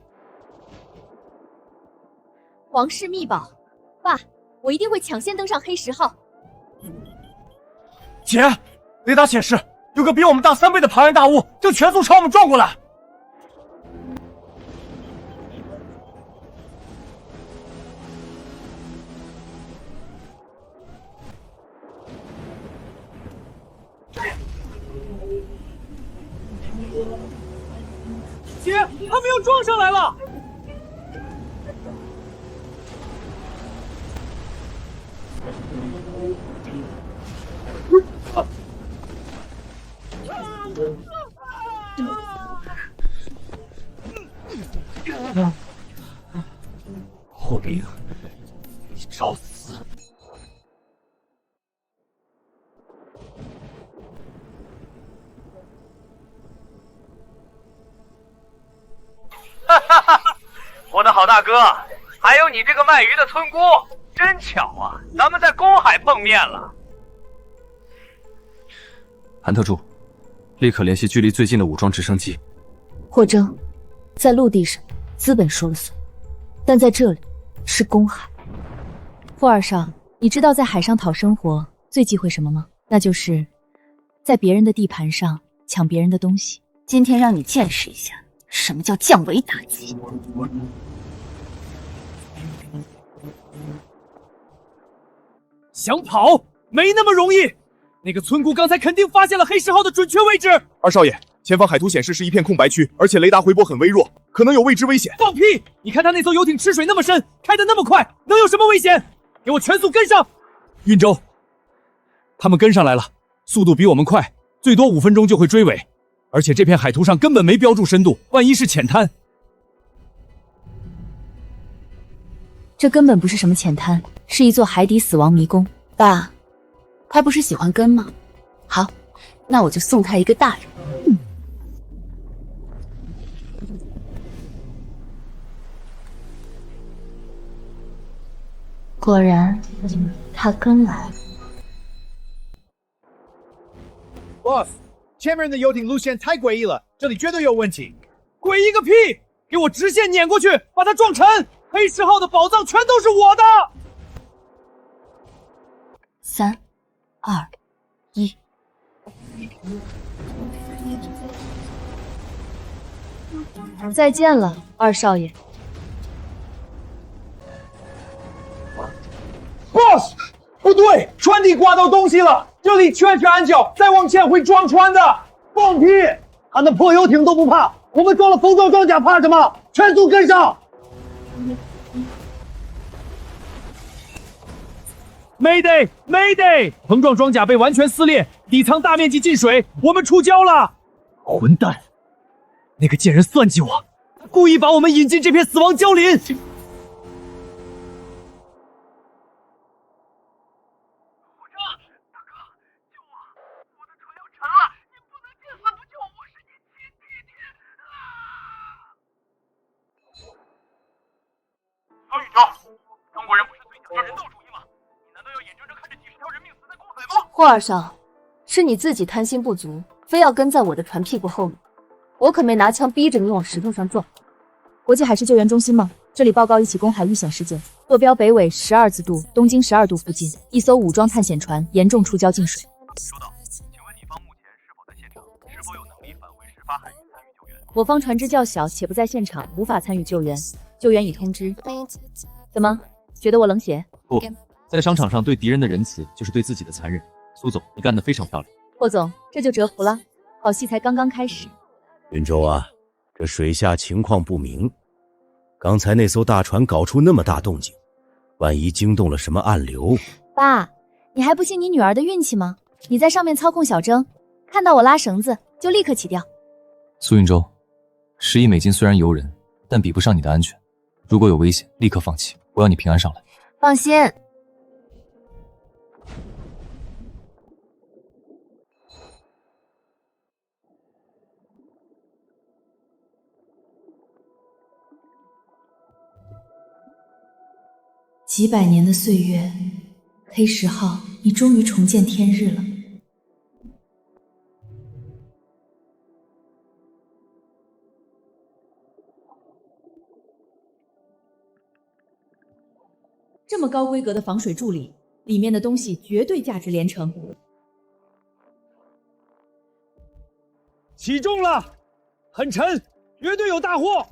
皇室秘宝，爸，我一定会抢先登上黑石号。姐，雷达显示有个比我们大3倍的庞然大物正全速朝我们撞过来。姐，他们又撞上来了！霍明，你找死！的好大哥，还有你这个卖鱼的村姑，真巧啊，咱们在公海碰面了。韩特助，立刻联系距离最近的武装直升机。霍征，在陆地上，资本说了算，但在这里是公海。霍二少，你知道在海上讨生活最忌讳什么吗？那就是在别人的地盘上抢别人的东西。今天让你见识一下什么叫降维打击。想跑没那么容易，那个村姑刚才肯定发现了黑石号的准确位置。二少爷，前方海图显示是一片空白区，而且雷达回波很微弱，可能有未知危险。放屁！你看他那艘游艇吃水那么深，开得那么快，能有什么危险？给我全速跟上！运州，他们跟上来了，速度比我们快，最多5分钟就会追尾。而且这片海图上根本没标注深度，万一是浅滩。这根本不是什么浅滩，是一座海底死亡迷宫。爸，他不是喜欢跟吗？好，那我就送他一个大人。果然，他跟来了。Boss， 前面的游艇路线太诡异了，这里绝对有问题。诡异个屁！给我直线碾过去，把它撞沉！黑石号的宝藏全都是我的。3、2、1。再见了，二少爷。Boss， 不对，船底刮到东西了，这里全是暗角，再往前会撞船的。放屁！他那破游艇都不怕，我们装了封装装甲怕什么？全速跟上！ Mayday Mayday！ 碰撞装甲被完全撕裂，底舱大面积进水，我们触礁了！混蛋！那个贱人算计我，他故意把我们引进这片死亡礁林。小宇宙，中国人不是最讲究人道主义吗？你难道要眼睁睁看着几十条人命死在公海吗？霍二少，是你自己贪心不足，非要跟在我的船屁股后面。我可没拿枪逼着你往石头上撞。国际海事救援中心吗？这里报告一起公海遇险事件，坐标北纬12字度，东经12度附近，一艘武装探险船严重触礁进水。收到，请问你方目前是否在现场？是否有能力返回事发海域参与救援？我方船只较小，且不在现场，无法参与救援。救援已通知。怎么，觉得我冷血？不，在商场上对敌人的仁慈，就是对自己的残忍。苏总，你干得非常漂亮。霍总，这就折服了。好戏才刚刚开始。云州啊，这水下情况不明，刚才那艘大船搞出那么大动静，万一惊动了什么暗流。爸，你还不信你女儿的运气吗？你在上面操控小征，看到我拉绳子就立刻起吊。苏云舟，10亿美金虽然诱人，但比不上你的安全。如果有危险，立刻放弃，我要你平安上来。放心。几百年的岁月，黑石号，你终于重见天日了。这么高规格的防水助理，里面的东西绝对价值连城。起重了，很沉，绝对有大货。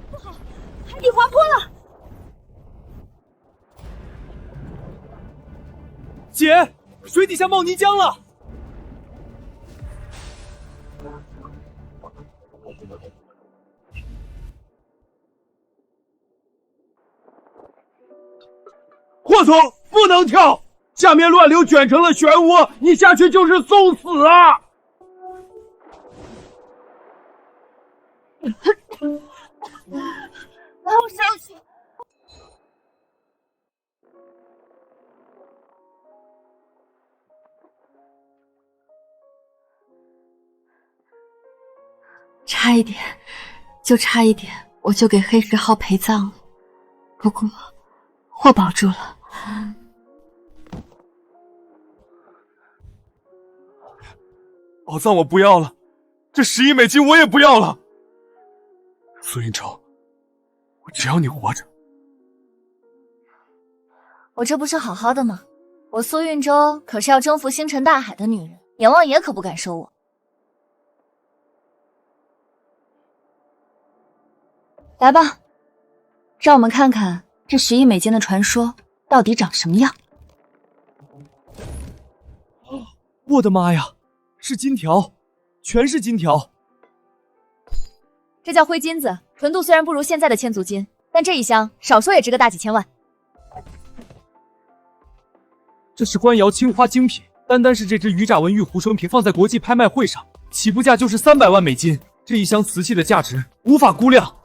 不好，海底滑坡了！姐，水底下冒泥浆了！霍总，不能跳，下面乱流卷成了漩涡，你下去就是送死啊！拉我上去！差一点，就差一点，我就给黑石号陪葬了。不过我保住了。宝藏我不要了，这10亿美金我也不要了。苏运筹，我只要你活着。我这不是好好的吗？我苏运舟可是要征服星辰大海的女人，阎王爷可不敢收我。来吧，让我们看看这10亿美金的传说到底长什么样。我的妈呀，是金条，全是金条。这叫灰金子，纯度虽然不如现在的千足金，但这一箱少说也值个大几千万。这是官窑青花精品，单单是这只鱼爪纹玉壶生瓶放在国际拍卖会上，起步价就是300万美金。这一箱瓷器的价值无法估量。